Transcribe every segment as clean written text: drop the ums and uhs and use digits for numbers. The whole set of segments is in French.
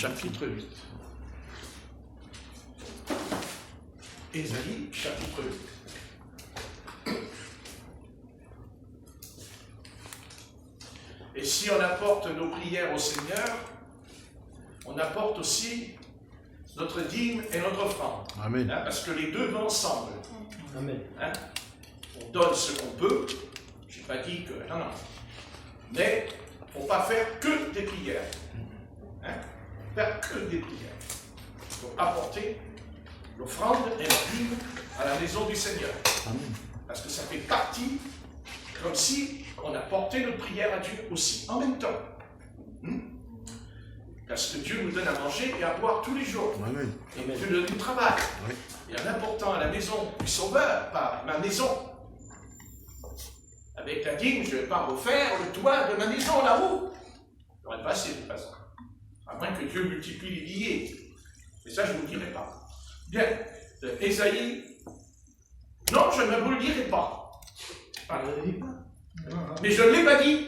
chapitre 8. Ésaïe, chapitre 8. Et si on apporte nos prières au Seigneur, on apporte aussi notre dîme et notre offrande. Amen. Parce que les deux vont ensemble. Amen. On donne ce qu'on peut. Je n'ai pas dit que... Non. Mais il ne faut pas faire que des prières. Faire que des prières. Il faut apporter l'offrande et la dîme à la maison du Seigneur. Amen. Parce que ça fait partie, comme si on apportait notre prière à Dieu aussi, en même temps. Parce que Dieu nous donne à manger et à boire tous les jours. Amen. Et Dieu nous donne du travail. Oui. Et en apportant à la maison du Sauveur, pas ma maison. Avec la dîme, je ne vais pas refaire le toit de ma maison là-haut. J'aurais pas assez de toute façon. À moins que Dieu multiplie les billets. Mais ça, je ne vous le dirai pas. Bien. Ésaïe. Non, je ne vous le dirai pas. Mais je ne l'ai pas dit.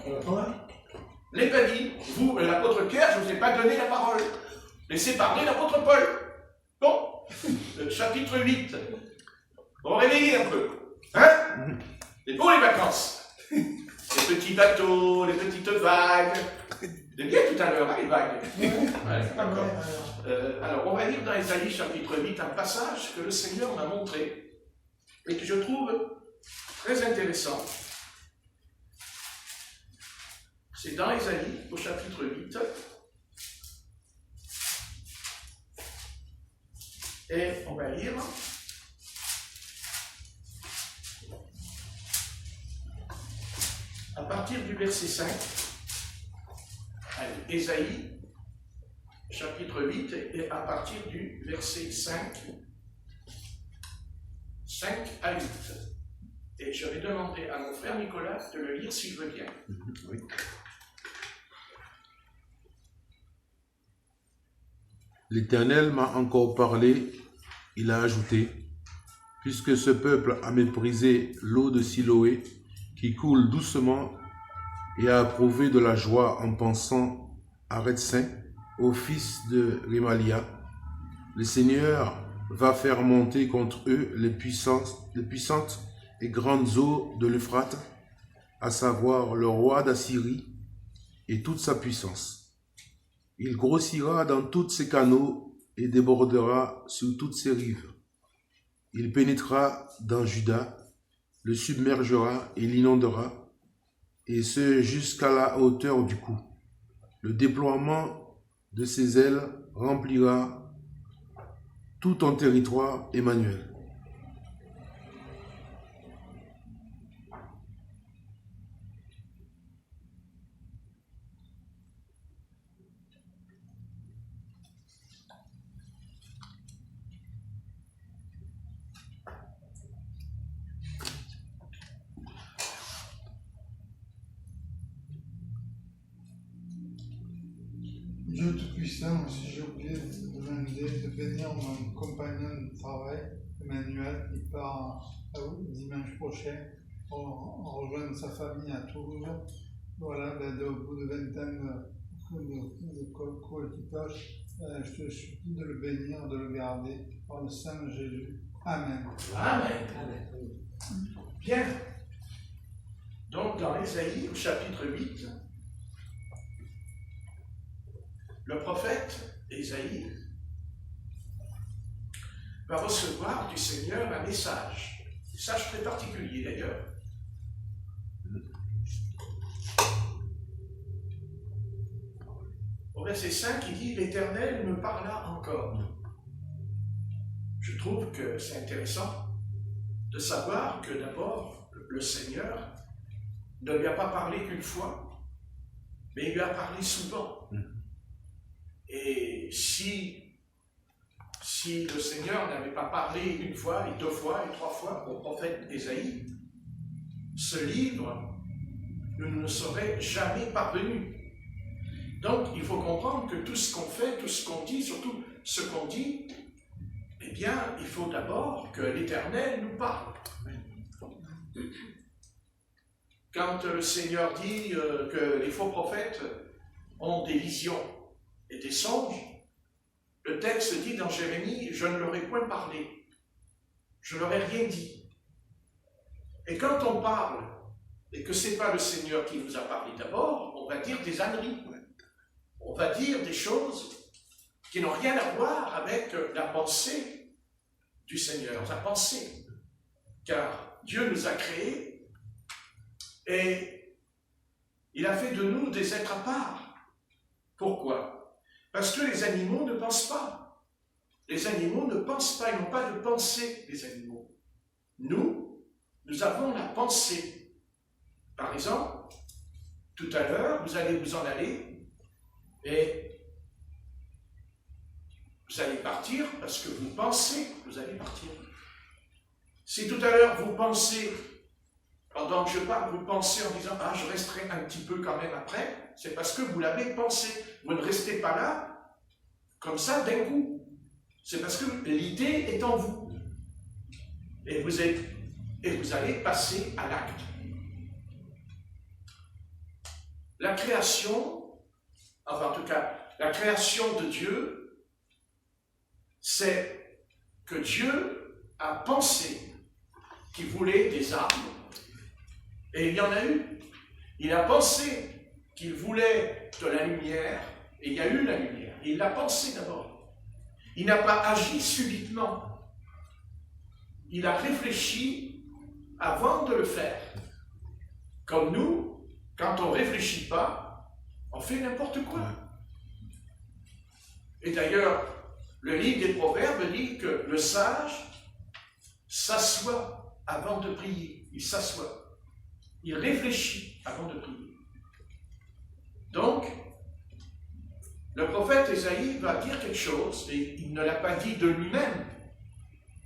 Je ne l'ai pas dit. Vous, l'apôtre Pierre, je ne vous ai pas donné la parole. Laissez parler l'apôtre Paul. Bon. Chapitre 8. Bon, réveillez un peu. C'est pour les vacances. Les petits bateaux, les petites vagues. De bien tout à l'heure, les vagues. D'accord. Alors, on va lire dans Ésaïe chapitre 8 un passage que le Seigneur m'a montré et que je trouve très intéressant. C'est dans Ésaïe, au chapitre 8. Et on va lire à partir du verset 5. Allez, Ésaïe, chapitre 8, et à partir du verset 5 à 8. Et je vais demander à mon frère Nicolas de le lire s'il veut bien. Oui. L'Éternel m'a encore parlé, il a ajouté, puisque ce peuple a méprisé l'eau de Siloé qui coule doucement et a approuvé de la joie en pensant à Rétsin, au fils de Rémalia, le Seigneur va faire monter contre eux les puissantes et grandes eaux de l'Euphrate, à savoir le roi d'Assyrie et toute sa puissance. Il grossira dans tous ses canaux et débordera sur toutes ses rives. Il pénétrera dans Juda, le submergera et l'inondera, et ce jusqu'à la hauteur du cou. Le déploiement de ses ailes remplira tout ton territoire, Emmanuel. Dieu Tout-Puissant, si j'ai oublié de demander de bénir mon compagnon de travail, Emmanuel, qui part dimanche prochain pour rejoindre sa famille à Toulouse. Voilà, au bout de 20 ans de coéquipage, je te supplie de le bénir, de le garder par le sang de Jésus. Amen. Amen. Bien. Donc, dans Ésaïe, au chapitre 8, le prophète Ésaïe va recevoir du Seigneur un message très particulier d'ailleurs. Au verset 5, il dit « L'Éternel me parla encore ». Je trouve que c'est intéressant de savoir que d'abord, le Seigneur ne lui a pas parlé qu'une fois, mais il lui a parlé souvent. Et si le Seigneur n'avait pas parlé une fois, et 2 fois, et 3 fois au prophète Ésaïe, ce livre ne nous serait jamais parvenu. Donc, il faut comprendre que tout ce qu'on fait, tout ce qu'on dit, surtout ce qu'on dit, eh bien, il faut d'abord que l'Éternel nous parle. Quand le Seigneur dit que les faux prophètes ont des visions, et des songes. Le texte dit dans Jérémie, je ne leur ai point parlé, je ne leur ai rien dit. Et quand on parle, et que ce n'est pas le Seigneur qui nous a parlé d'abord, on va dire des âneries. On va dire des choses qui n'ont rien à voir avec la pensée du Seigneur, sa pensée. Car Dieu nous a créés et il a fait de nous des êtres à part. Pourquoi? Parce que les animaux ne pensent pas. Les animaux ne pensent pas, ils n'ont pas de pensée, les animaux. Nous avons la pensée. Par exemple, tout à l'heure, vous allez vous en aller et vous allez partir parce que vous pensez que vous allez partir. Si tout à l'heure vous pensez, pendant que je parle, vous pensez en disant « Ah, je resterai un petit peu quand même après », c'est parce que vous l'avez pensé. Vous ne restez pas là, comme ça, d'un coup. C'est parce que l'idée est en vous. Et vous allez passer à l'acte. La création, enfin en tout cas, la création de Dieu, c'est que Dieu a pensé qu'il voulait des arbres, et il y en a eu. Il a pensé qu'il voulait de la lumière, et il y a eu la lumière. Il l'a pensé d'abord. Il n'a pas agi subitement. Il a réfléchi avant de le faire. Comme nous, quand on ne réfléchit pas, on fait n'importe quoi. Et d'ailleurs, le livre des Proverbes dit que le sage s'assoit avant de prier. Il s'assoit. Il réfléchit avant de prier. Donc, le prophète Ésaïe va dire quelque chose, et il ne l'a pas dit de lui-même,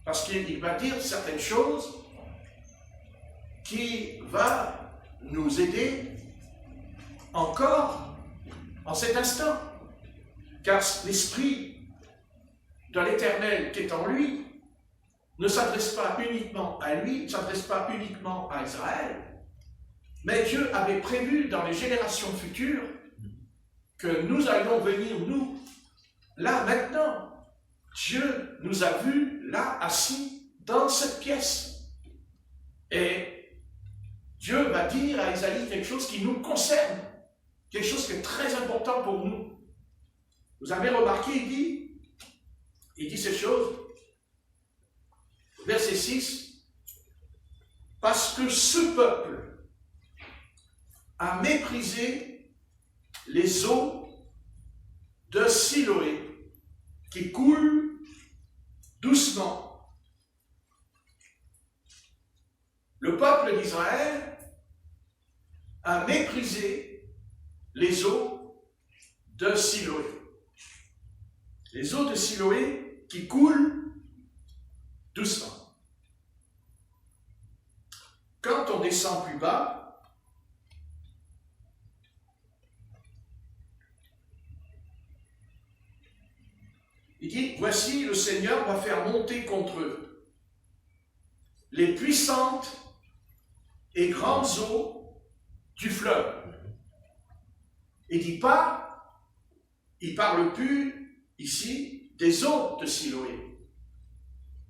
parce qu'il va dire certaines choses qui vont nous aider encore en cet instant. Car l'Esprit de l'Éternel qui est en lui ne s'adresse pas uniquement à lui, ne s'adresse pas uniquement à Israël, mais Dieu avait prévu dans les générations futures que nous allions venir, nous, là, maintenant. Dieu nous a vus, là, assis, dans cette pièce. Et Dieu va dire à Isaïe quelque chose qui nous concerne, quelque chose qui est très important pour nous. Vous avez remarqué, il dit cette chose, verset 6, « Parce que ce peuple a méprisé les eaux de Siloé qui coulent doucement. » Le peuple d'Israël a méprisé les eaux de Siloé. Les eaux de Siloé qui coulent doucement. Quand on descend plus bas, il dit, voici le Seigneur va faire monter contre eux les puissantes et grandes eaux du fleuve. Il dit pas, il parle plus ici des eaux de Siloé.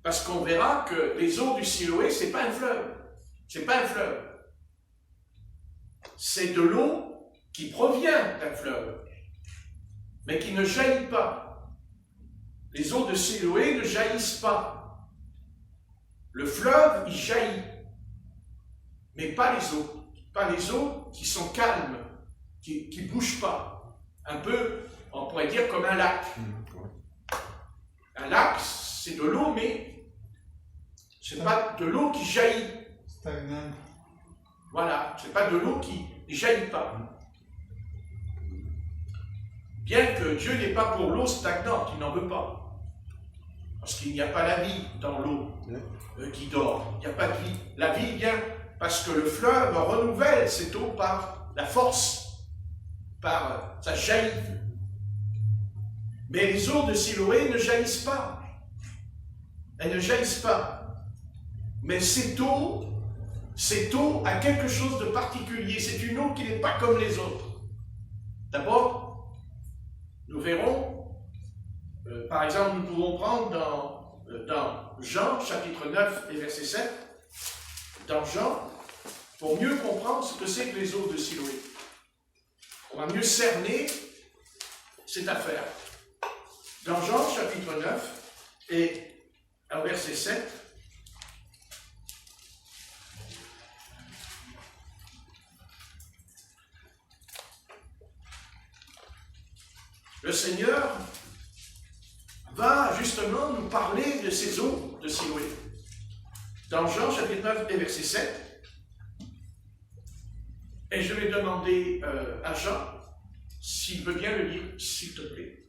Parce qu'on verra que les eaux du Siloé, c'est pas un fleuve. C'est pas un fleuve. C'est de l'eau qui provient d'un fleuve, mais qui ne jaillit pas. Les eaux de Siloé ne jaillissent pas. Le fleuve, il jaillit. Mais pas les eaux. Pas les eaux qui sont calmes, qui ne bougent pas. Un peu, on pourrait dire comme un lac. Un lac, c'est de l'eau, mais ce n'est pas de l'eau qui jaillit. Stagnant. Voilà, ce n'est pas de l'eau qui ne jaillit pas. Bien que Dieu n'est pas pour l'eau stagnante, il n'en veut pas. Parce qu'il n'y a pas la vie dans l'eau qui dort. Il n'y a pas de vie. La vie vient parce que le fleuve renouvelle cette eau par la force, par sa jaillit. Mais les eaux de Siloé ne jaillissent pas. Elles ne jaillissent pas. Mais cette eau a quelque chose de particulier. C'est une eau qui n'est pas comme les autres. D'abord, nous verrons, par exemple, nous pouvons prendre dans Jean, chapitre 9 et verset 7, dans Jean, pour mieux comprendre ce que c'est que les eaux de Siloé. On va mieux cerner cette affaire. Dans Jean, chapitre 9 et au verset 7, le Seigneur va justement nous parler de ces eaux de Siloé. Dans Jean chapitre 9 et verset 7, et je vais demander à Jean s'il veut bien le lire, s'il te plaît.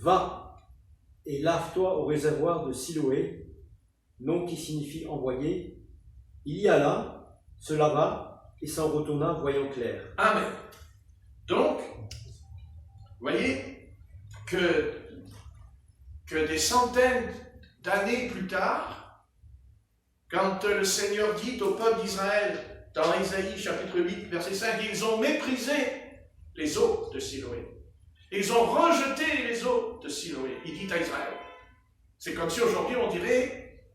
Va et lave-toi au réservoir de Siloé, nom qui signifie envoyé. Il y alla, se lava et s'en retourna voyant clair. Amen. Donc, vous voyez que des centaines d'années plus tard, quand le Seigneur dit au peuple d'Israël, dans Ésaïe chapitre 8, verset 5, ils ont méprisé les eaux de Siloé. Ils ont rejeté les eaux de Siloé. Il dit à Israël. C'est comme si aujourd'hui on dirait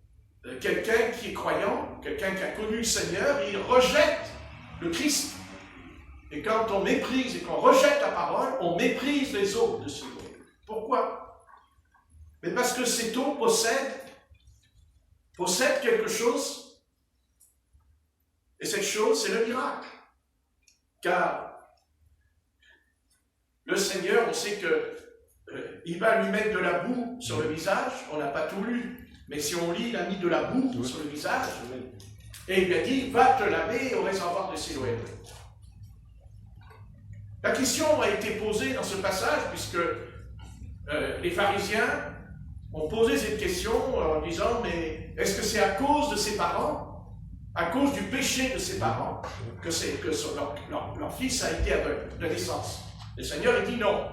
quelqu'un qui est croyant, quelqu'un qui a connu le Seigneur, il rejette le Christ. Et quand on méprise et qu'on rejette la parole, on méprise les eaux de Siloé. Pourquoi? Mais parce que cette eau possède quelque chose, et cette chose, c'est le miracle. Car le Seigneur, on sait qu'il va lui mettre de la boue sur le visage, on n'a pas tout lu, mais si on lit, il a mis de la boue sur le visage, et il lui a dit, va te laver au réservoir de Siloé. La question a été posée dans ce passage, puisque les pharisiens ont posé cette question en disant, mais est-ce que c'est à cause de ses parents, à cause du péché de ses parents, que leur fils a été aveugle de naissance? Le Seigneur, il dit non.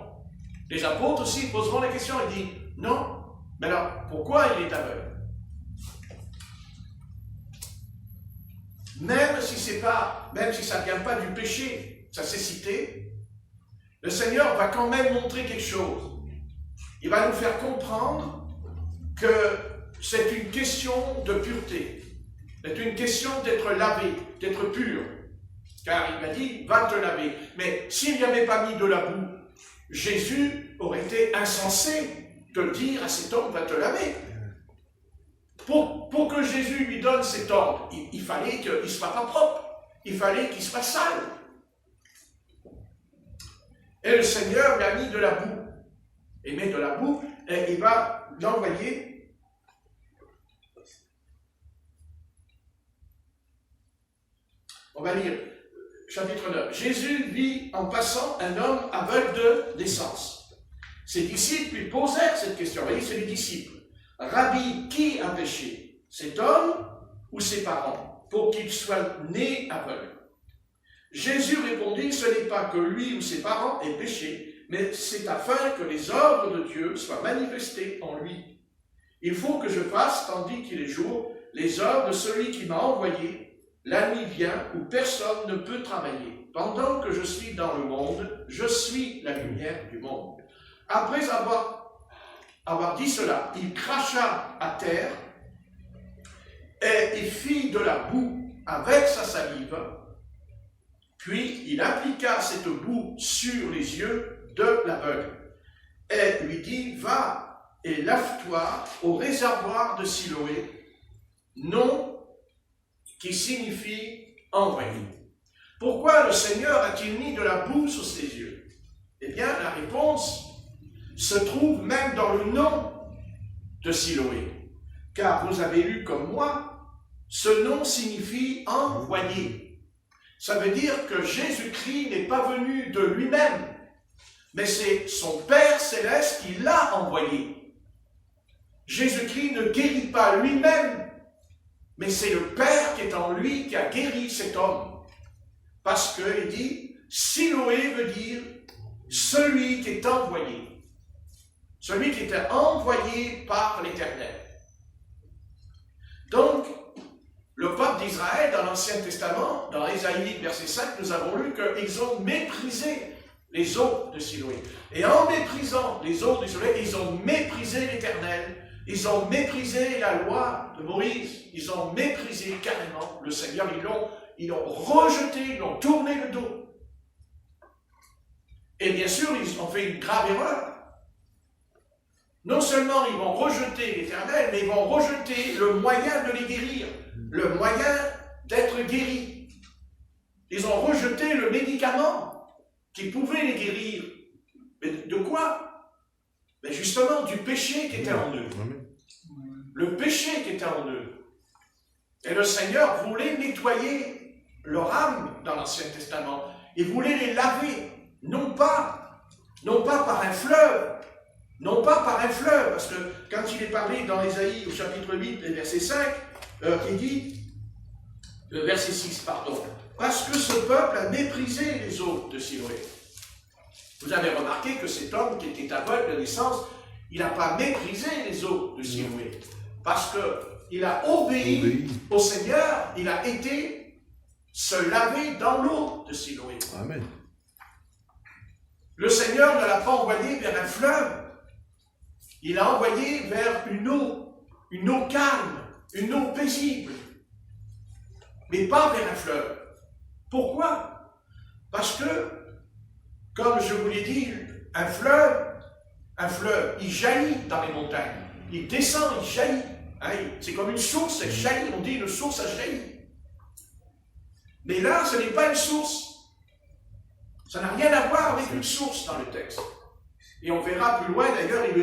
Les apôtres aussi poseront la question, il dit non. Mais alors, pourquoi il est aveugle? Même si ça ne vient pas du péché, sa cécité, le Seigneur va quand même montrer quelque chose. Il va nous faire comprendre que c'est une question de pureté. C'est une question d'être lavé, d'être pur. Car il m'a dit, va te laver. Mais s'il n'y avait pas mis de la boue, Jésus aurait été insensé de dire à cet homme, va te laver. Pour que Jésus lui donne cet ordre, il fallait qu'il ne soit pas propre. Il fallait qu'il soit sale. Et le Seigneur lui a mis de la boue. Il met de la boue et il va l'envoyer. On va lire chapitre 9. Jésus vit en passant un homme aveugle de naissance. Ses disciples lui posèrent cette question. Vous voyez, c'est les disciples. Rabbi, qui a péché, cet homme ou ses parents, pour qu'il soit né aveugle? Jésus répondit, ce n'est pas que lui ou ses parents aient péché, mais c'est afin que les œuvres de Dieu soient manifestées en lui. Il faut que je fasse, tandis qu'il est jour, les œuvres de celui qui m'a envoyé. La nuit vient où personne ne peut travailler. Pendant que je suis dans le monde, je suis la lumière du monde. Après avoir dit cela, il cracha à terre et il fit de la boue avec sa salive. Puis il appliqua cette boue sur les yeux de l'aveugle et lui dit, va et lave-toi au réservoir de Siloé, nom qui signifie envoyé. Pourquoi le Seigneur a-t-il mis de la boue sur ses yeux? Eh bien, la réponse se trouve même dans le nom de Siloé. Car vous avez lu comme moi, ce nom signifie envoyé. Ça veut dire que Jésus-Christ n'est pas venu de lui-même, mais c'est son Père céleste qui l'a envoyé. Jésus-Christ ne guérit pas lui-même, mais c'est le Père qui est en lui qui a guéri cet homme. Parce qu'il dit, Siloé veut dire celui qui est envoyé. Celui qui était envoyé par l'Éternel. Donc, le peuple d'Israël, dans l'Ancien Testament, dans Ésaïe, verset 5, nous avons lu qu'ils ont méprisé les eaux de Siloé. Et en méprisant les eaux de Siloé, ils ont méprisé l'Éternel, ils ont méprisé la loi de Moïse, ils ont méprisé carrément le Seigneur, ils l'ont rejeté, ils l'ont tourné le dos. Et bien sûr, ils ont fait une grave erreur. Non seulement ils vont rejeter l'Éternel, mais ils vont rejeter le moyen de les guérir, le moyen d'être guéris. Ils ont rejeté le médicament qui pouvait les guérir. Mais de quoi? Mais justement, du péché qui était en eux. Le péché qui était en eux. Et le Seigneur voulait nettoyer leur âme dans l'Ancien Testament. Il voulait les laver, non pas par un fleuve, parce que quand il est parlé dans Ésaïe au chapitre 8, et verset 5, il dit, verset 6, pardon, parce que ce peuple a méprisé les eaux de Siloé. Vous avez remarqué que cet homme qui était aveugle de naissance, il n'a pas méprisé les eaux de Siloé, parce qu'il a obéi au Seigneur, il a été se laver dans l'eau de Siloé. Amen. Le Seigneur ne l'a pas envoyé vers un fleuve, il l'a envoyé vers une eau calme, une eau paisible, mais pas vers un fleuve. Pourquoi? Parce que, comme je vous l'ai dit, un fleuve, il jaillit dans les montagnes, il descend, il jaillit. Hein, c'est comme une source, elle jaillit, on dit une source a jailli. Mais là, ce n'est pas une source. Ça n'a rien à voir avec une source dans le texte. Et on verra plus loin, d'ailleurs, il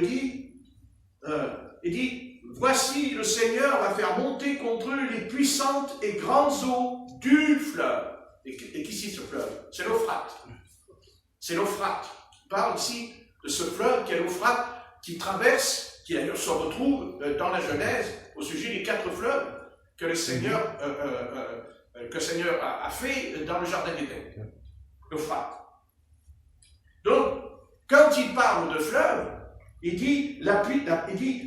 dit, voici le Seigneur va faire monter contre eux les puissantes et grandes eaux du fleuve. Et qui c'est ce fleuve? C'est l'Euphrate. C'est l'Euphrate. Il parle ici de ce fleuve qui est l'Euphrate, qui traverse, qui d'ailleurs se retrouve dans la Genèse, au sujet des 4 fleuves que le Seigneur, a fait dans le Jardin d'Éden. L'Euphrate. Donc, quand il parle de fleuve, il dit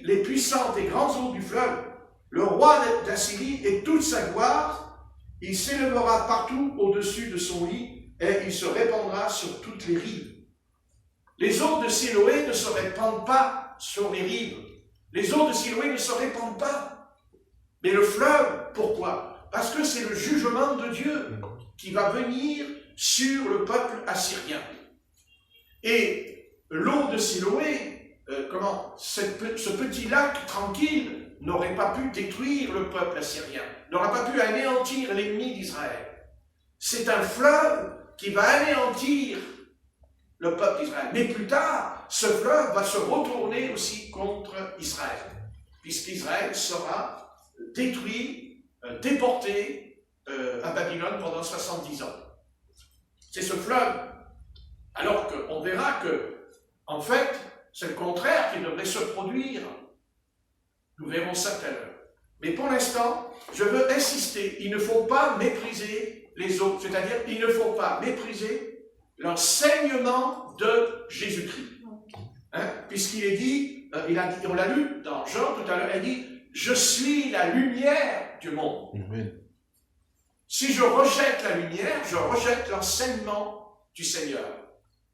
les puissantes et grandes eaux du fleuve, le roi d'Assyrie et toute sa gloire, il s'élèvera partout au-dessus de son lit et il se répandra sur toutes les rives. Les eaux de Siloé ne se répandent pas sur les rives. Les eaux de Siloé ne se répandent pas. Mais le fleuve, pourquoi? Parce que c'est le jugement de Dieu qui va venir sur le peuple assyrien. Et l'eau de Siloé, ce petit lac tranquille n'aurait pas pu détruire le peuple assyrien, n'aurait pas pu anéantir l'ennemi d'Israël. C'est un fleuve qui va anéantir le peuple d'Israël. Mais plus tard, ce fleuve va se retourner aussi contre Israël, puisqu'Israël sera détruit, déporté à Babylone pendant 70 ans. C'est ce fleuve. Alors qu'on verra que, en fait, c'est le contraire qui devrait se produire. Nous verrons ça tout à l'heure. Mais pour l'instant, je veux insister, il ne faut pas mépriser les autres, c'est-à-dire il ne faut pas mépriser l'enseignement de Jésus-Christ. Hein? Puisqu'il est dit, on l'a lu dans Jean tout à l'heure, il dit « Je suis la lumière du monde. » Si je rejette la lumière, je rejette l'enseignement du Seigneur.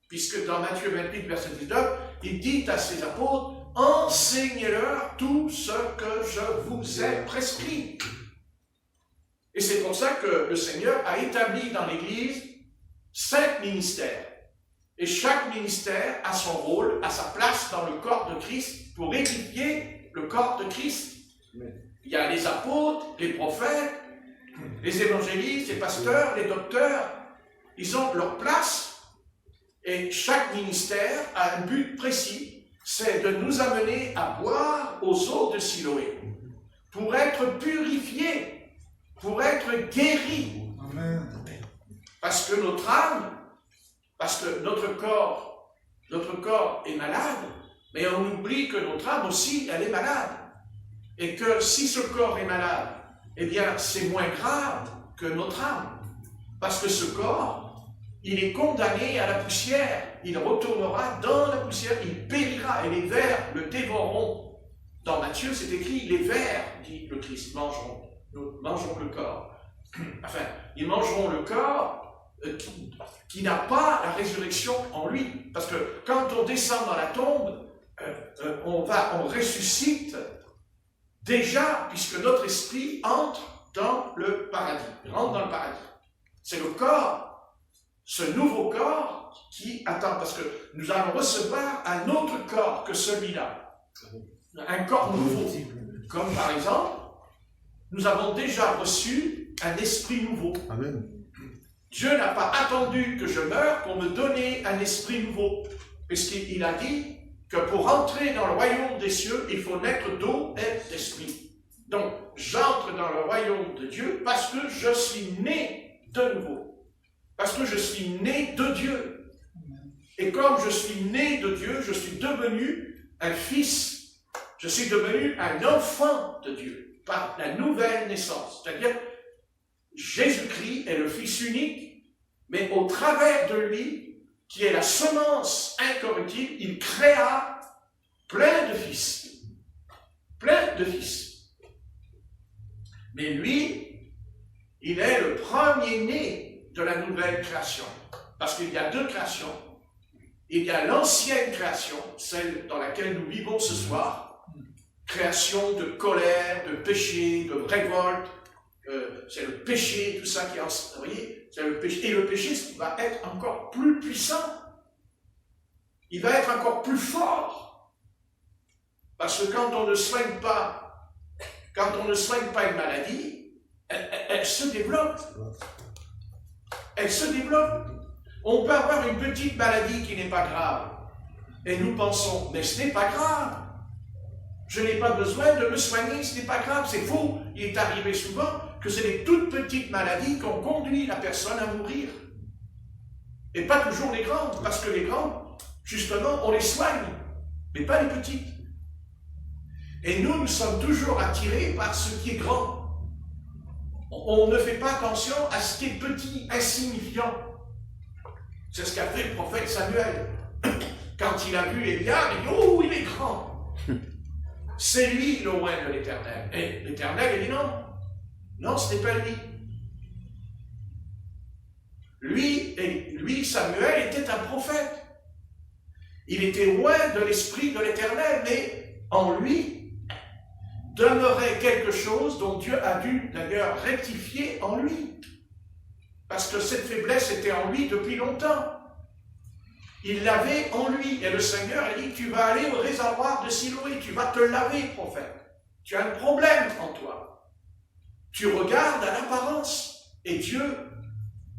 Puisque dans Matthieu 28, verset 19, il dit à ses apôtres, « Enseignez-leur tout ce que je vous ai prescrit. » Et c'est pour ça que le Seigneur a établi dans l'Église 5 ministères. Et chaque ministère a son rôle, a sa place dans le corps de Christ pour édifier le corps de Christ. Il y a les apôtres, les prophètes, les évangélistes, les pasteurs, les docteurs. Ils ont leur place. Et chaque ministère a un but précis, c'est de nous amener à boire aux eaux de Siloé, pour être purifiés, pour être guéris. Amen. Parce que notre âme, parce que notre corps est malade, mais on oublie que notre âme aussi, elle est malade. Et que si ce corps est malade, eh bien, c'est moins grave que notre âme. Parce que ce corps, il est condamné à la poussière, il retournera dans la poussière, il périra, et les vers le dévoreront. Dans Matthieu, c'est écrit, les vers, dit le Christ, mangeront le corps. Enfin, ils mangeront le corps, qui n'a pas la résurrection en lui. Parce que quand on descend dans la tombe, on ressuscite déjà, puisque notre esprit entre dans le paradis, rentre dans le paradis. C'est le corps, ce nouveau corps qui attend, parce que nous allons recevoir un autre corps que celui-là, un corps nouveau. Comme par exemple, nous avons déjà reçu un esprit nouveau. Amen. Dieu n'a pas attendu que je meure pour me donner un esprit nouveau, puisqu'il a dit que pour entrer dans le royaume des cieux, il faut naître d'eau et d'esprit. Donc, j'entre dans le royaume de Dieu parce que je suis né de nouveau, parce que je suis né de Dieu. Et comme je suis né de Dieu, je suis devenu un fils, je suis devenu un enfant de Dieu, par la nouvelle naissance. C'est-à-dire, Jésus-Christ est le Fils unique, mais au travers de lui, qui est la semence incorruptible, il créa plein de fils. Plein de fils. Mais lui, il est le premier-né de la nouvelle création. Parce qu'il y a deux créations. Il y a l'ancienne création, celle dans laquelle nous vivons ce soir, création de colère, de péché, de révolte. C'est le péché, tout ça qui est en... Vous voyez, c'est le péché. Et le péché va être encore plus puissant. Il va être encore plus fort. Parce que quand on ne soigne pas, une maladie, elle se développe. Elle se développe. On peut avoir une petite maladie qui n'est pas grave. Et nous pensons, mais ce n'est pas grave. Je n'ai pas besoin de me soigner, ce n'est pas grave, c'est faux. Il est arrivé souvent que c'est les toutes petites maladies qui ont conduit la personne à mourir. Et pas toujours les grandes, parce que les grandes, justement, on les soigne, mais pas les petites. Et nous sommes toujours attirés par ce qui est grand. On ne fait pas attention à ce qui est petit, insignifiant. C'est ce qu'a fait le prophète Samuel. Quand il a vu Eliab, il dit « Oh, il est grand !» C'est lui le roi de l'Éternel. Et l'Éternel, il dit non. Non, ce n'est pas lui. Lui, Samuel, était un prophète. Il était loin de l'esprit de l'Éternel, mais en lui demeurait quelque chose dont Dieu a dû d'ailleurs rectifier en lui. Parce que cette faiblesse était en lui depuis longtemps. Il l'avait en lui. Et le Seigneur a dit, tu vas aller au réservoir de Siloé, tu vas te laver, prophète. Tu as un problème en toi. Tu regardes à l'apparence. Et Dieu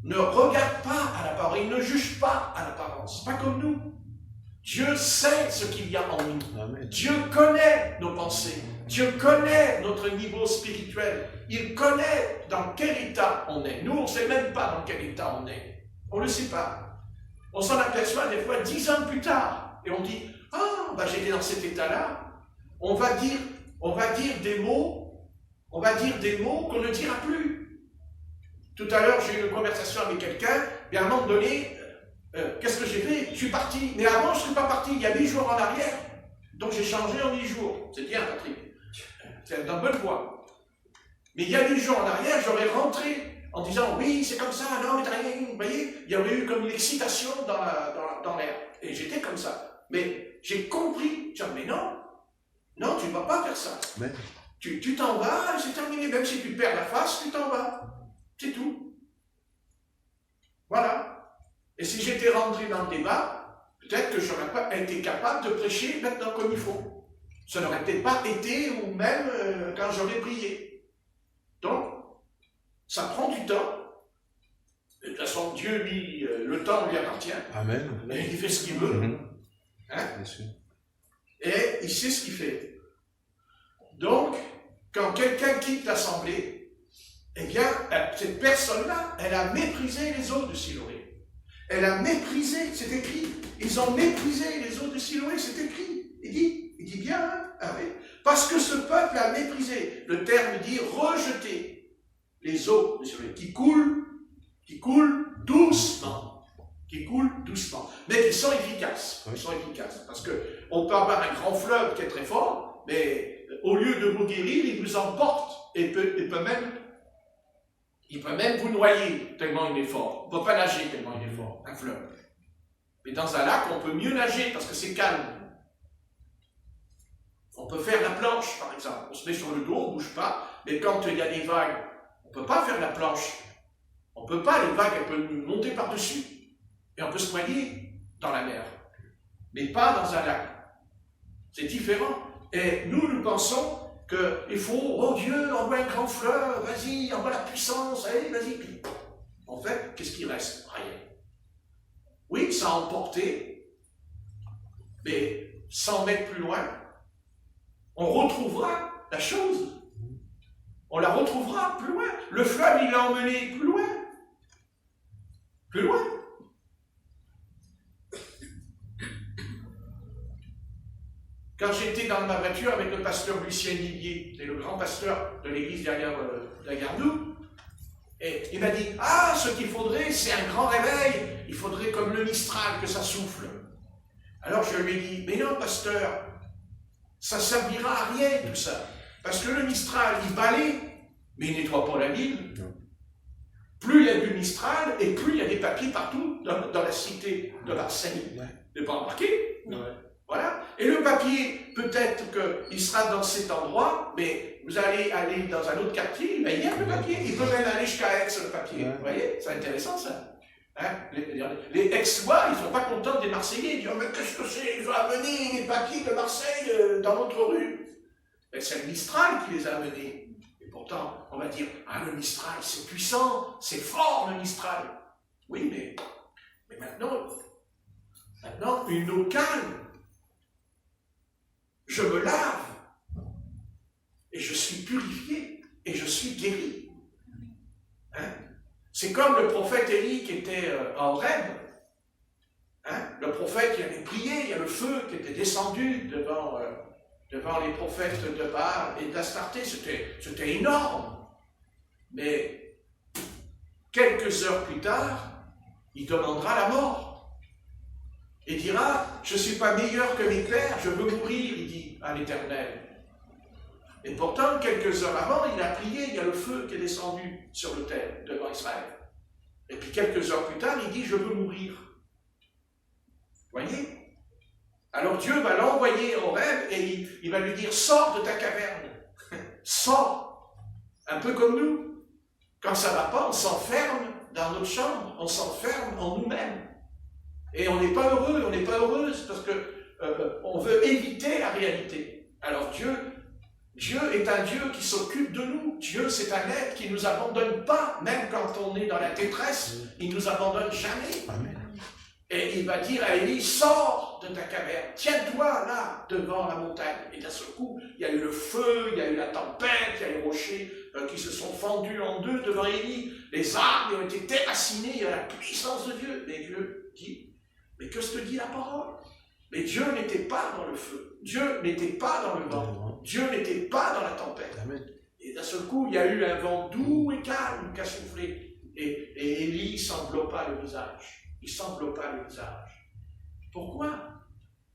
ne regarde pas à l'apparence. Il ne juge pas à l'apparence. Pas comme nous. Dieu sait ce qu'il y a en nous. Amen. Dieu connaît nos pensées. Dieu connaît notre niveau spirituel. Il connaît dans quel état on est. Nous, on ne sait même pas dans quel état on est. On ne le sait pas. On s'en aperçoit des fois 10 ans plus tard. Et on dit, ah, bah, j'étais dans cet état-là. On va dire des mots qu'on ne dira plus. Tout à l'heure, j'ai eu une conversation avec quelqu'un, et à un moment donné, qu'est-ce que j'ai fait? Je suis parti. Mais avant, je ne suis pas parti. Il y a 8 jours en arrière. Donc j'ai changé en 8 jours. C'est bien, Patrick. C'est dans bonne voie. Mais il y a 8 jours en arrière, j'aurais rentré en disant, oui, c'est comme ça, non, mais rien. Vous voyez, il y aurait eu comme une excitation dans l'air. Et j'étais comme ça. Mais j'ai compris. Genre, mais non, tu ne vas pas faire ça. Mais... Tu t'en vas, c'est terminé. Même si tu perds la face, tu t'en vas. C'est tout. Voilà. Et si j'étais rentré dans le débat, peut-être que je n'aurais pas été capable de prêcher maintenant comme il faut. Ça n'aurait peut-être pas été, ou même quand j'aurais prié. Donc, ça prend du temps. De toute façon, Dieu, lui, le temps lui appartient. Amen. Et il fait ce qu'il veut. Hein? Bien sûr. Et il sait ce qu'il fait. Donc, quand quelqu'un quitte l'assemblée, eh bien, cette personne-là, elle a méprisé les eaux de Siloé. Elle a méprisé, c'est écrit. Ils ont méprisé les eaux de Siloé, c'est écrit. Il dit bien, hein? Ah oui. Parce que ce peuple a méprisé. Le terme dit rejeter les eaux de Siloé, qui coulent doucement. Qui coulent doucement. Mais qui sont efficaces. Oui. Ils sont efficaces. Parce qu'on peut avoir un grand fleuve qui est très fort, mais au lieu de vous guérir, il vous emporte et peut même Il peut même vous noyer tellement il est fort. On ne peut pas nager tellement il est fort, un fleuve. Mais dans un lac, on peut mieux nager parce que c'est calme. On peut faire la planche, par exemple. On se met sur le dos, on ne bouge pas. Mais quand il y a des vagues, on ne peut pas faire la planche. On ne peut pas, les vagues, elles peuvent nous monter par-dessus. Et on peut se noyer dans la mer. Mais pas dans un lac. C'est différent. Et nous pensons qu'il faut, oh Dieu, envoie un grand fleuve, vas-y, envoie la puissance, allez, vas-y. Puis, en fait, qu'est-ce qui reste? Rien. Oui, ça a emporté, mais 100 mètres plus loin, on retrouvera la chose. On la retrouvera plus loin. Le fleuve, il l'a emmené plus loin. Plus loin. Quand j'étais dans ma voiture avec le pasteur Lucien Lillier, c'est le grand pasteur de l'église derrière nous, et il m'a dit, ah, ce qu'il faudrait, c'est un grand réveil, il faudrait comme le Mistral, que ça souffle. Alors je lui ai dit, mais non, pasteur, ça ne servira à rien tout ça, parce que le Mistral, il balaye, mais il nettoie pas la ville. Plus il y a du Mistral, et plus il y a des papiers partout dans la cité de Marseille. Vous n'avez pas remarqué? Voilà. Et le papier, peut-être qu'il sera dans cet endroit, mais vous allez aller dans un autre quartier, ben, il y a le papier. Il peut même aller jusqu'à Aix, le papier. Vous voyez? C'est intéressant, ça. Hein? Les Aixois, ils ne sont pas contents des Marseillais. Ils disent, oh, mais qu'est-ce que c'est? Ils ont amené les papiers de Marseille dans notre rue. Ben, c'est le Mistral qui les a amenés. Et pourtant, on va dire, ah, le Mistral, c'est puissant, c'est fort, le Mistral. Oui, mais maintenant, une eau calme, je me lave, et je suis purifié, et je suis guéri. Hein? C'est comme le prophète Élie qui était à Horeb. Hein? Le prophète qui avait prié, il y a le feu qui était descendu devant les prophètes de Baal et d'Astarté. C'était énorme. Mais quelques heures plus tard, il demandera la mort. Et dira, je ne suis pas meilleur que mes pères, je veux mourir, il dit à l'Éternel. Et pourtant, quelques heures avant, il a prié, il y a le feu qui est descendu sur l'autel devant Israël. Et puis quelques heures plus tard, il dit, je veux mourir. Voyez? Alors Dieu va l'envoyer au rêve et il va lui dire, sors de ta caverne. Sors. Un peu comme nous. Quand ça ne va pas, on s'enferme dans notre chambre, on s'enferme en nous-mêmes. Et on n'est pas heureux, on n'est pas heureuse, parce qu'on veut éviter la réalité. Alors Dieu est un Dieu qui s'occupe de nous. Dieu, c'est un être qui ne nous abandonne pas, même quand on est dans la détresse, il ne nous abandonne jamais. Amen. Et il va dire à Élie, sors de ta caverne, tiens-toi là, devant la montagne. Et d'un seul coup, il y a eu le feu, il y a eu la tempête, il y a les rochers qui se sont fendus en deux devant Élie. Les arbres ont été déracinés, il y a la puissance de Dieu. Mais Dieu dit, mais que se dit la parole? Mais Dieu n'était pas dans le feu, Dieu n'était pas dans le vent, Dieu n'était pas dans la tempête. Amen. Et d'un seul coup, il y a eu un vent doux et calme qui a soufflé. Et Élie s'enveloppa le visage. Il s'enveloppa le visage. Pourquoi?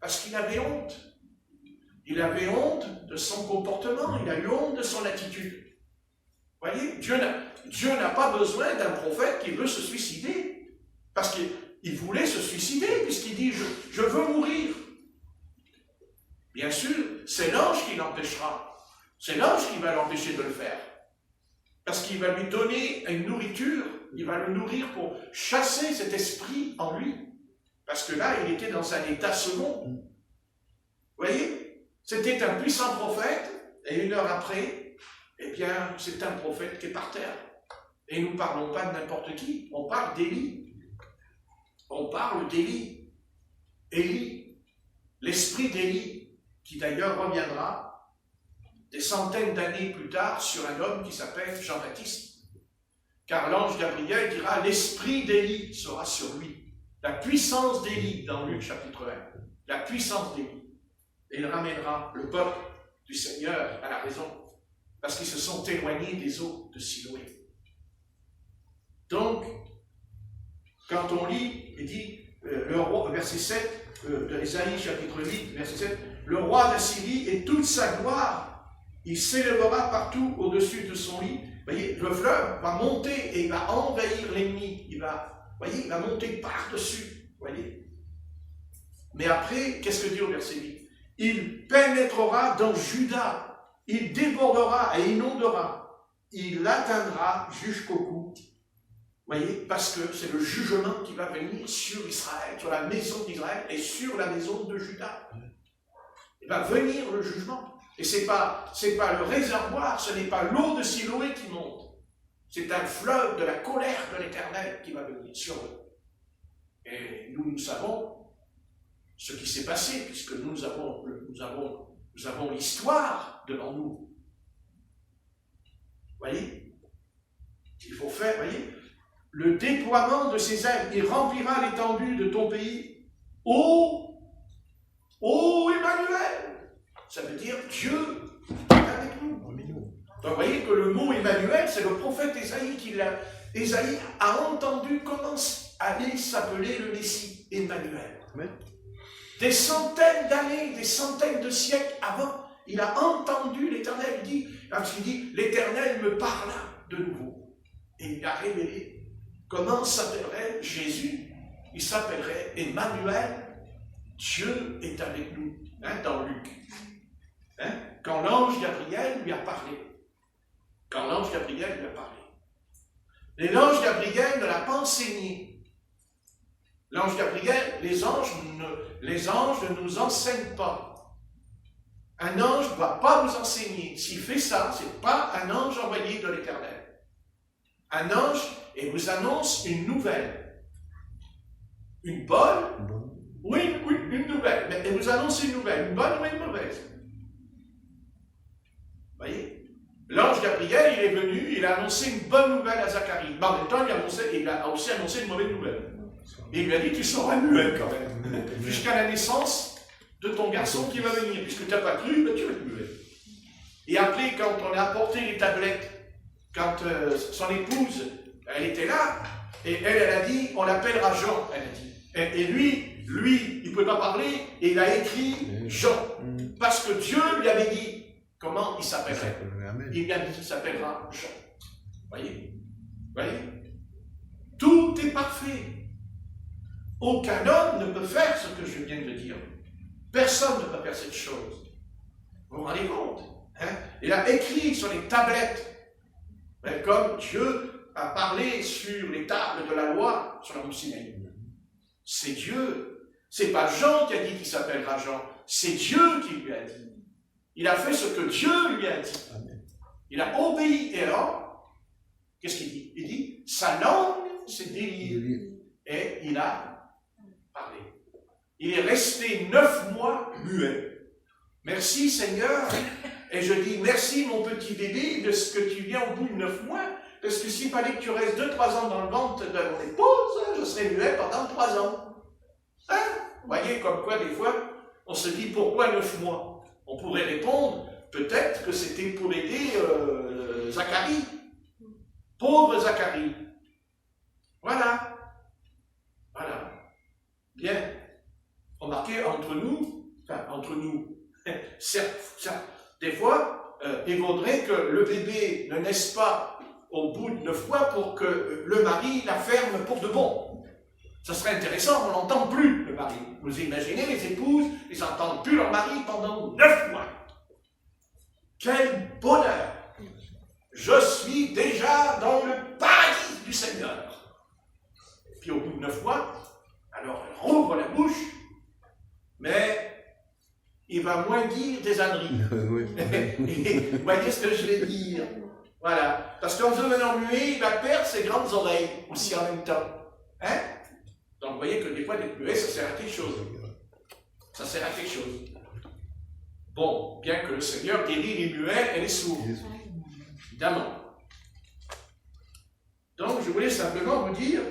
Parce qu'il avait honte. Il avait honte de son comportement, il a eu honte de son attitude. Vous voyez, Dieu n'a pas besoin d'un prophète qui veut se suicider. Parce qu'il voulait se suicider, puisqu'il dit, je veux mourir. Bien sûr, c'est l'ange qui l'empêchera. C'est l'ange qui va l'empêcher de le faire. Parce qu'il va lui donner une nourriture, il va le nourrir pour chasser cet esprit en lui. Parce que là, il était dans un état second. Vous voyez? C'était un puissant prophète, et une heure après, eh bien, c'est un prophète qui est par terre. Et nous ne parlons pas de n'importe qui, on parle d'Élie. On parle d'Élie. Élie, l'esprit d'Élie, qui d'ailleurs reviendra des centaines d'années plus tard sur un homme qui s'appelle Jean-Baptiste. Car l'ange Gabriel dira, l'esprit d'Élie sera sur lui. La puissance d'Élie, dans Luc chapitre 1. La puissance d'Élie. Et il ramènera le peuple du Seigneur à la raison, parce qu'ils se sont éloignés des eaux de Siloé. Donc, quand on lit, il dit, le roi, verset 7 de Ésaïe chapitre 8, verset 7, le roi d'Assyrie et toute sa gloire il s'élèvera partout au-dessus de son lit. Vous voyez, le fleuve va monter et il va envahir l'ennemi. Il va monter par-dessus. Voyez. Mais après, qu'est-ce que dit au verset 8? Il pénétrera dans Juda, il débordera et inondera. Il atteindra jusqu'au cou. Voyez, parce que c'est le jugement qui va venir sur Israël, sur la maison d'Israël et sur la maison de Juda. Il va venir le jugement. Et c'est pas le réservoir, ce n'est pas l'eau de Siloé qui monte. C'est un fleuve de la colère de l'Éternel qui va venir sur eux. Et nous savons ce qui s'est passé, puisque nous avons l'histoire devant nous. Voyez? Il faut faire, voyez, le déploiement de ses ailes. Il remplira l'étendue de ton pays. Ô Emmanuel! Ça veut dire Dieu est avec nous. Donc vous voyez que le mot Emmanuel, c'est le prophète Ésaïe qui l'a. Ésaïe a entendu comment allait s'appeler le Messie, Emmanuel. Amen. Des centaines d'années, des centaines de siècles avant, il a entendu l'Éternel. Il dit, l'Éternel me parla de nouveau. Et il a révélé comment s'appellerait Jésus. Il s'appellerait Emmanuel. Dieu est avec nous, dans Luc. Quand l'ange Gabriel lui a parlé. Et l'ange Gabriel ne l'a pas enseigné. L'ange Gabriel, les anges ne nous enseignent pas. Un ange ne doit pas nous enseigner. S'il fait ça, ce n'est pas un ange envoyé de l'Éternel. Un ange, et vous annonce une nouvelle. Une bonne, oui, une nouvelle. Mais il vous annonce une nouvelle, une bonne ou une mauvaise. Vous voyez? L'ange Gabriel, il est venu, il a annoncé une bonne nouvelle à Zacharie. Mais en même temps, il a aussi annoncé une mauvaise nouvelle. Et il lui a dit, tu seras muet quand même, jusqu'à la naissance de ton garçon qui va venir. Puisque tu n'as pas cru, ben, tu vas être muet. Et après, quand on a apporté les tablettes, quand son épouse, elle était là, et elle a dit, on l'appellera Jean, elle a dit. Et lui, il ne pouvait pas parler, et il a écrit Jean. Parce que Dieu lui avait dit comment il s'appellerait. Il lui a dit qu'il s'appellera Jean. Voyez? Tout est parfait. Aucun homme ne peut faire ce que je viens de dire. Personne ne peut faire cette chose. Vous vous rendez compte? Il a écrit sur les tablettes, comme Dieu a parlé sur les tables de la loi, sur la montagne Sinaï. C'est Dieu. C'est pas Jean qui a dit qu'il s'appellera Jean. C'est Dieu qui lui a dit. Il a fait ce que Dieu lui a dit. Il a obéi. Et alors, qu'est-ce qu'il dit? Il dit, sa langue s'est déliée. Et il a parlé. Il est resté 9 mois muet. Merci Seigneur. Et je dis, merci mon petit bébé de ce que tu viens au bout de 9 mois. Parce que s'il fallait que tu restes 2-3 ans dans le ventre de mon épouse, je serais muet pendant 3 ans. Vous voyez, comme quoi, des fois, on se dit, pourquoi 9 mois? On pourrait répondre, peut-être que c'était pour aider Zacharie. Pauvre Zacharie. Voilà. Bien. Remarquez, entre nous, certes, des fois, il vaudrait que le bébé ne naisse pas au bout de 9 mois pour que le mari la ferme pour de bon. Ça serait intéressant, on n'entend plus le mari. Vous imaginez les épouses, ils n'entendent plus leur mari pendant 9 mois. Quel bonheur! Je suis déjà dans le paradis du Seigneur. Et puis au bout de 9 mois, alors elle rouvre la bouche, mais il va moins dire des âneries. Vous voyez ce que je vais dire? Voilà. Parce qu'en devenant muet, il va perdre ses grandes oreilles aussi en même temps. Donc vous voyez que des fois, d'être muet, ça sert à quelque chose. Bon, bien que le Seigneur guérit les muets et les sourds. Évidemment. Donc je voulais simplement vous dire,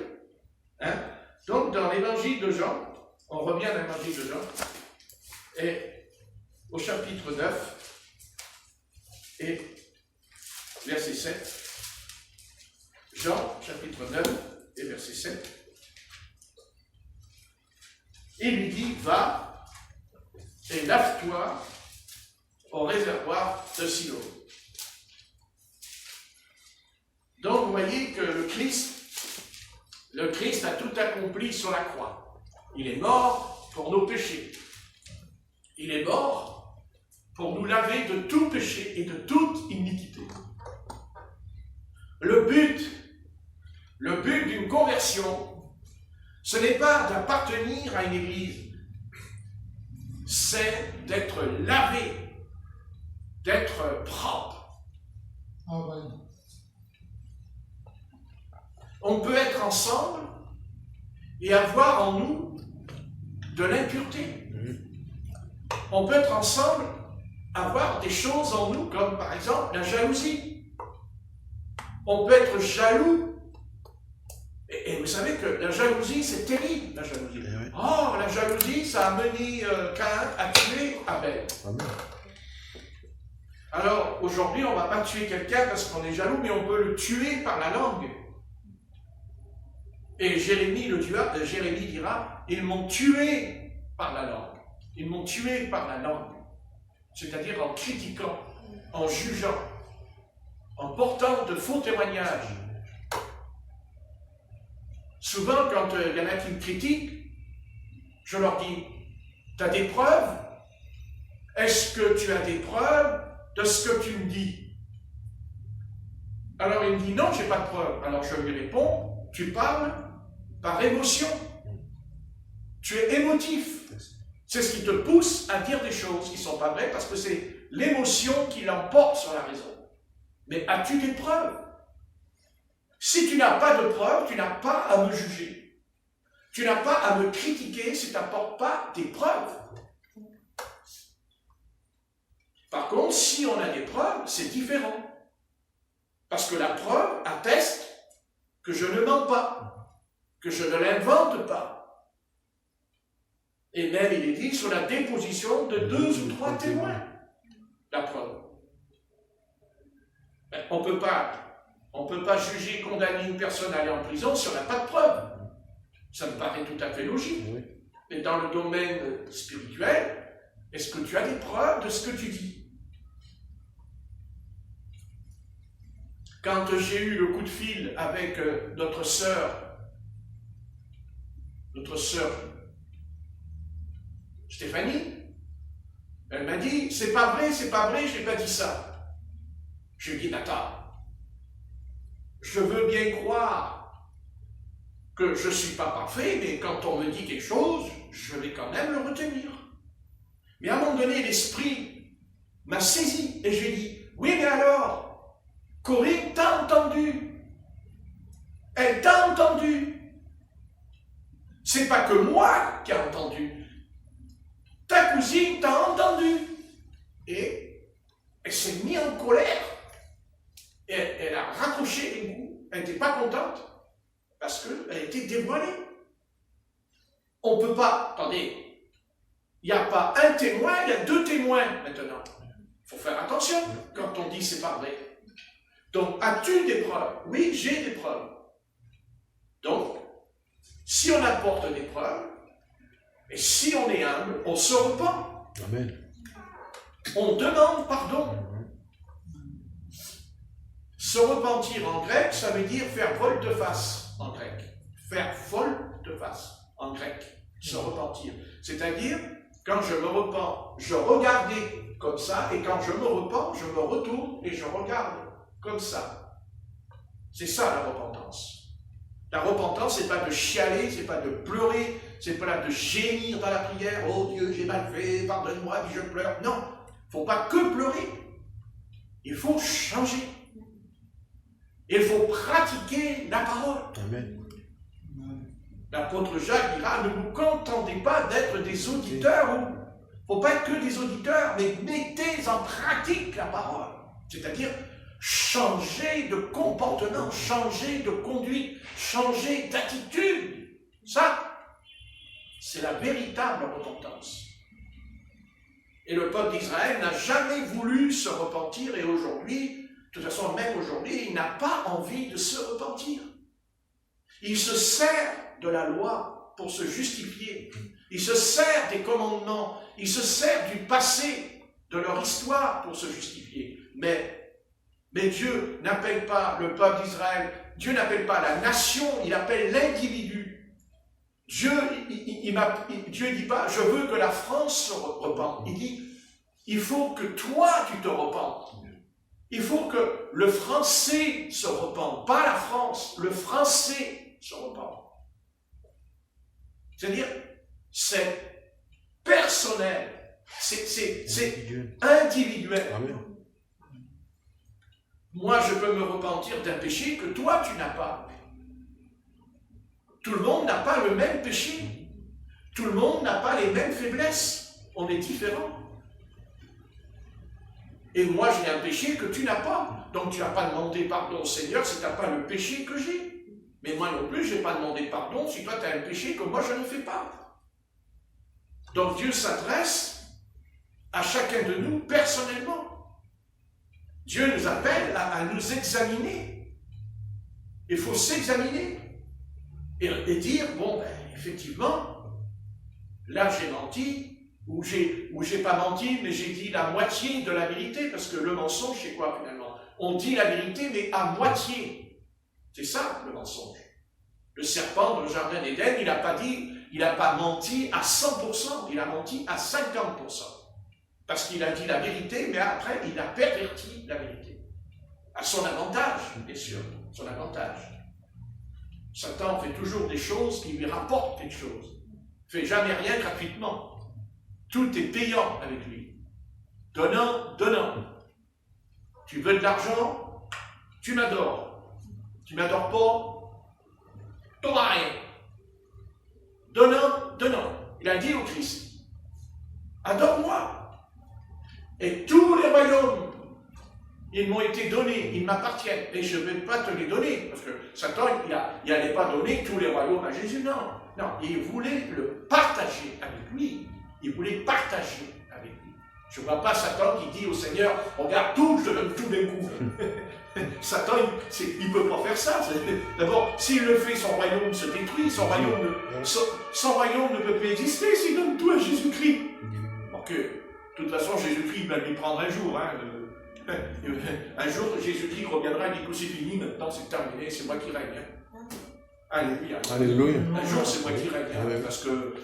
donc dans l'évangile de Jean, on revient à l'évangile de Jean, et au chapitre 9, et verset 7, Jean, chapitre 9, et verset 7, il lui dit, va et lave-toi au réservoir de ce Siloé. Donc vous voyez que le Christ a tout accompli sur la croix. Il est mort pour nos péchés. Il est mort pour nous laver de tout péché et de toute iniquité. Le but d'une conversion, ce n'est pas d'appartenir à une église, c'est d'être lavé, d'être propre. Ah oui. On peut être ensemble et avoir en nous de l'impureté. On peut être ensemble, avoir des choses en nous, comme par exemple la jalousie. On peut être jaloux. Et vous savez que la jalousie, c'est terrible, la jalousie. Oh, la jalousie, ça a mené Caïn à tuer Abel. Amen. Alors, aujourd'hui, on ne va pas tuer quelqu'un parce qu'on est jaloux, mais on peut le tuer par la langue. Et Jérémie dira, ils m'ont tué par la langue. Ils m'ont tué par la langue. C'est-à-dire en critiquant, en jugeant, en portant de faux témoignages. Souvent, quand il y en a qui me critiquent, je leur dis, tu as des preuves? Est-ce que tu as des preuves de ce que tu me dis? Alors il me dit, non, je n'ai pas de preuves. Alors je lui réponds, tu parles par émotion. Tu es émotif. C'est ce qui te pousse à dire des choses qui ne sont pas vraies parce que c'est l'émotion qui l'emporte sur la raison. Mais as-tu des preuves? Si tu n'as pas de preuves, tu n'as pas à me juger. Tu n'as pas à me critiquer si tu n'apportes pas des preuves. Par contre, si on a des preuves, c'est différent. Parce que la preuve atteste que je ne mens pas, que je ne l'invente pas. Et même, il est dit, sur la déposition de 2 ou 3 témoins, la preuve. Ben, on peut pas juger, condamner une personne à aller en prison si on n'a pas de preuve. Ça me paraît tout à fait logique. Oui. Mais dans le domaine spirituel, est-ce que tu as des preuves de ce que tu dis? Quand j'ai eu le coup de fil avec notre sœur Stéphanie, elle m'a dit, c'est pas vrai, je n'ai pas dit ça. Je lui ai dit, attends, je veux bien croire que je ne suis pas parfait, mais quand on me dit quelque chose, je vais quand même le retenir. Mais à un moment donné, l'esprit m'a saisi et j'ai dit, oui, mais alors, Corinne t'a entendu. Elle t'a entendu. C'est pas que moi qui ai entendu. Ta cousine t'a entendu. Et elle s'est mise en colère. Et elle a raccroché les bouts. Elle n'était pas contente parce qu'elle était dévoilée. On ne peut pas, attendez, il n'y a pas un témoin, il y a 2 témoins maintenant. Il faut faire attention quand on dit c'est pas vrai. Donc, as-tu des preuves? Oui, j'ai des preuves. Donc, si on apporte des preuves, et si on est humble, on se repent. Amen. On demande pardon. Se repentir en grec, ça veut dire faire volte-face en grec. Faire volte-face en grec. Se repentir. C'est-à-dire, quand je me repens, je regardais comme ça, et quand je me repens, je me retourne et je regarde comme ça. C'est ça la repentance. La repentance, c'est pas de chialer, c'est pas de pleurer, c'est pas de gémir dans la prière. Oh Dieu, j'ai mal fait, pardonne-moi, puis je pleure. Non, il ne faut pas que pleurer. Il faut changer. Il faut pratiquer la parole. Amen. L'apôtre Jacques dira, ne vous contentez pas d'être des auditeurs. Il ne faut pas être que des auditeurs, mais mettez en pratique la parole. C'est-à-dire, changer de comportement, changer de conduite, changer d'attitude. Ça, c'est la véritable repentance. Et le peuple d'Israël n'a jamais voulu se repentir, et aujourd'hui, de toute façon, même aujourd'hui, il n'a pas envie de se repentir. Il se sert de la loi pour se justifier. Il se sert des commandements. Il se sert du passé de leur histoire pour se justifier. Mais Dieu n'appelle pas le peuple d'Israël, Dieu n'appelle pas la nation, il appelle l'individu. Dieu ne dit pas, je veux que la France se repente. Il dit, il faut que toi, tu te repentes. Il faut que le Français se repente, pas la France, le Français se repente. C'est-à-dire, c'est personnel, c'est individuel. Amen. Moi, je peux me repentir d'un péché que toi, tu n'as pas. Tout le monde n'a pas le même péché. Tout le monde n'a pas les mêmes faiblesses. On est différents. Et moi, j'ai un péché que tu n'as pas. Donc, tu n'as pas demandé pardon au Seigneur si tu n'as pas le péché que j'ai. Mais moi non plus, je n'ai pas demandé pardon si toi, tu as un péché que moi, je ne fais pas. Donc, Dieu s'adresse à chacun de nous personnellement. Dieu nous appelle à nous examiner. Il faut s'examiner. Et dire, bon, ben, effectivement, là, j'ai menti. Ou j'ai pas menti, mais j'ai dit la moitié de la vérité, parce que le mensonge, c'est quoi finalement? On dit la vérité, mais à moitié. C'est ça, le mensonge. Le serpent dans le jardin d'Éden, il n'a pas menti à 100%, il a menti à 50%. Parce qu'il a dit la vérité, mais après, il a perverti la vérité. À son avantage, bien sûr, son avantage. Satan fait toujours des choses qui lui rapportent quelque chose. Il ne fait jamais rien gratuitement. Tout est payant avec lui. Donnant, donnant. Tu veux de l'argent? Tu m'adores. Tu m'adores pas? T'auras rien. Donnant, donnant. Il a dit au Christ, adore-moi. Et tous les royaumes, ils m'ont été donnés, ils m'appartiennent. Et je ne vais pas te les donner. Parce que Satan, il n'allait pas donner tous les royaumes à Jésus. Non. Non, il voulait le partager avec lui. Il voulait partager avec lui. Je ne vois pas Satan qui dit au Seigneur, regarde tout, je te donne tout d'un coup. Satan, il ne peut pas faire ça. D'abord, s'il le fait, son royaume se détruit, son royaume ne peut plus exister s'il donne tout à Jésus-Christ. Donc, de toute façon, Jésus-Christ va lui prendre un jour. Hein, un jour, Jésus-Christ reviendra et dit que c'est fini, maintenant c'est terminé, c'est moi qui règne. Hein. Alléluia. Alléluia. Un jour, c'est moi qui règne, hein, parce que,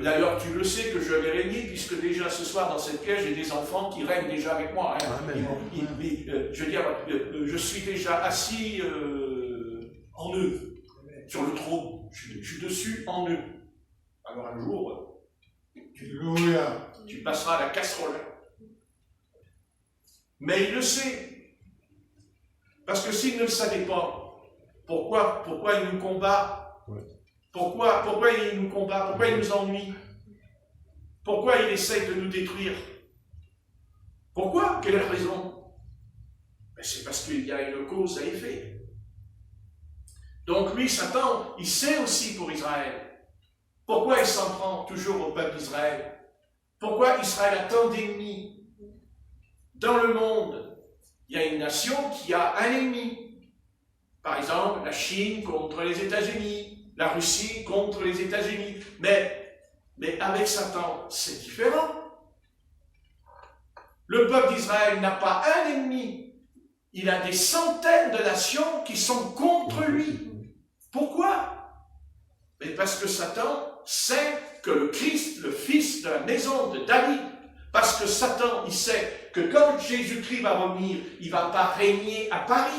d'ailleurs, tu le sais que je vais régner, puisque déjà ce soir, dans cette pièce, j'ai des enfants qui règnent déjà avec moi. Hein. Amen. Je veux dire, je suis déjà assis en eux, sur le trône. Je suis dessus en eux. Alors un jour, tu passeras à la casserole. Mais il le sait. Parce que s'il ne le savait pas, pourquoi il nous combat? Pourquoi il nous combat? Pourquoi il nous ennuie? Pourquoi il essaye de nous détruire? Pourquoi? Quelle est la raison? Ben c'est parce qu'il y a une cause à effet. Donc lui, Satan, il sait aussi pour Israël. Pourquoi il s'en prend toujours au peuple d'Israël? Pourquoi Israël a tant d'ennemis? Dans le monde, il y a une nation qui a un ennemi. Par exemple, la Chine contre les États-Unis, la Russie contre les États-Unis. Mais avec Satan, c'est différent. Le peuple d'Israël n'a pas un ennemi. Il a des centaines de nations qui sont contre lui. Pourquoi? Mais parce que Satan sait que le Christ, le fils de la maison de David, parce que Satan, il sait que quand Jésus-Christ va revenir, il ne va pas régner à Paris,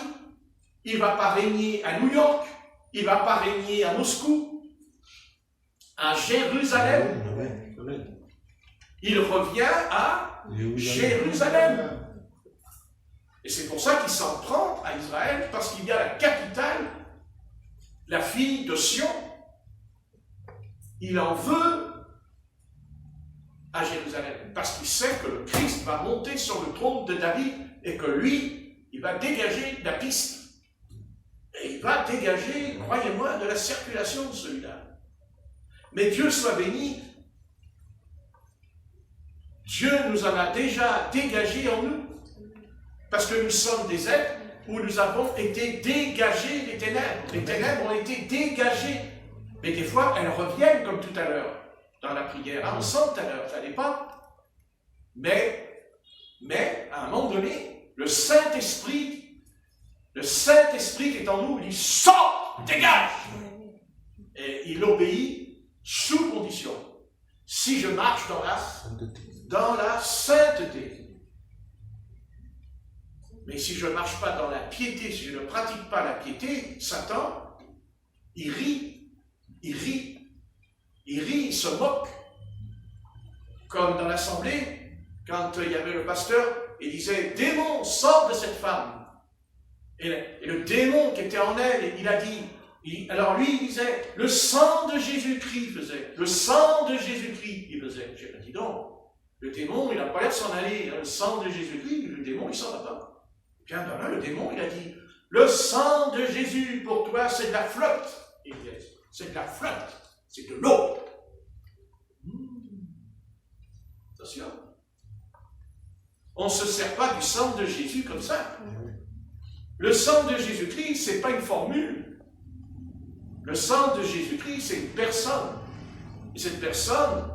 il ne va pas régner à New York, il ne va pas régner à Moscou, à Jérusalem. Amen. Il revient à Jérusalem. Et c'est pour ça qu'il s'en prend à Israël, parce qu'il y a la capitale, la fille de Sion. Il en veut à Jérusalem, parce qu'il sait que le Christ va monter sur le trône de David et que lui, il va dégager la piste. Et il va dégager, croyez-moi, de la circulation de celui-là. Mais Dieu soit béni, Dieu nous en a déjà dégagé en nous, parce que nous sommes des êtres où nous avons été dégagés des ténèbres. Les ténèbres ont été dégagées, mais des fois elles reviennent comme tout à l'heure. Dans la prière, on sent tout à l'heure, ça n'est pas. Mais donné, le Saint-Esprit qui est en nous, il dit « Sors, dégage !» Et il obéit sous condition. Si je marche dans la sainteté. Mais si je ne marche pas dans la piété, si je ne pratique pas la piété, Satan, il rit, il se moque. Comme dans l'assemblée, quand il y avait le pasteur, il disait « Démon, sors de cette femme !» Et le démon qui était en elle, il a dit, alors lui, il disait « Le sang de Jésus-Christ faisait, le sang de Jésus-Christ il faisait. » J'ai dit donc, le démon, il n'a pas l'air de s'en aller, le sang de Jésus-Christ, le démon, il s'en va pas. Bien, ben là, le démon, il a dit, le sang de Jésus, pour toi, c'est de la flotte. C'est de la flotte. C'est de l'eau. Attention. On ne se sert pas du sang de Jésus comme ça. Le sang de Jésus-Christ, ce n'est pas une formule. Le sang de Jésus-Christ, c'est une personne. Et cette personne,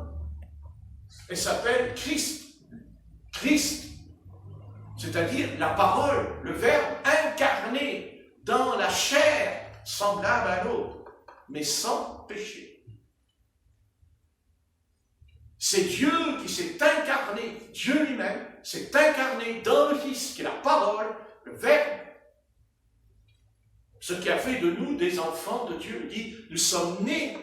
elle s'appelle Christ. Christ. C'est-à-dire la parole, le Verbe incarné dans la chair, semblable à l'autre, mais sans péché. C'est Dieu qui s'est incarné, Dieu lui-même s'est incarné dans le Fils, qui est la parole, le Verbe. Ce qui a fait de nous des enfants de Dieu. Il dit, nous sommes nés,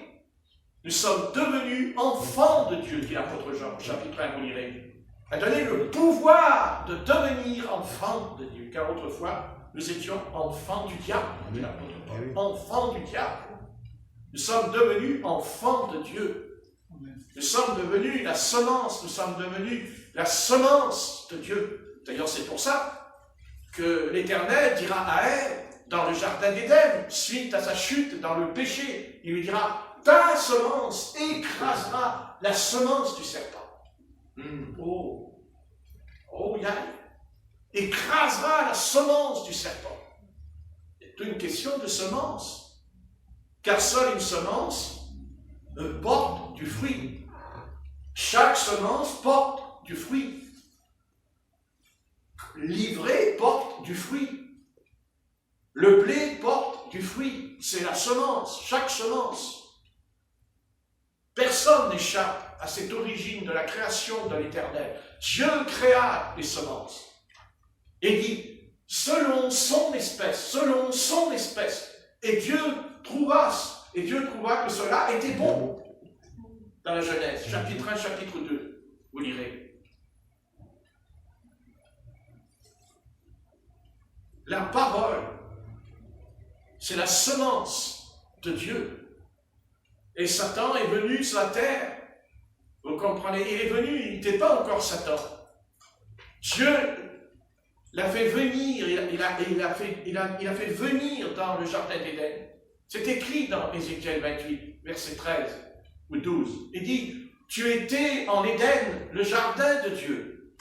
nous sommes devenus enfants de Dieu, dit l'apôtre Jean, chapitre 1, vous lirez. A donné le pouvoir de devenir enfants de Dieu. Car autrefois, nous étions enfants du diable, dit l'apôtre Paul. Enfants du diable. Nous sommes devenus enfants de Dieu. Nous sommes devenus la semence, nous sommes devenus la semence de Dieu. D'ailleurs, c'est pour ça que l'Éternel dira à Ève, dans le jardin d'Éden, suite à sa chute dans le péché, il lui dira, ta semence écrasera la semence du serpent. Écrasera la semence du serpent. C'est une question de semence. Car seule une semence porte du fruit. Chaque semence porte du fruit. L'ivraie porte du fruit. Le blé porte du fruit. C'est la semence, chaque semence. Personne n'échappe à cette origine de la création de l'Éternel. Dieu créa les semences. Et dit, selon son espèce. Et Dieu trouva que cela était bon. Dans la Genèse, chapitre 1, chapitre 2, vous lirez. La parole, c'est la semence de Dieu. Et Satan est venu sur la terre. Vous comprenez? Il est venu, il n'était pas encore Satan. Dieu l'a fait venir, il a fait venir dans le jardin d'Éden. C'est écrit dans Ézéchiel 28, verset 13 ou 12. Il dit, tu étais en Éden, le jardin de Dieu.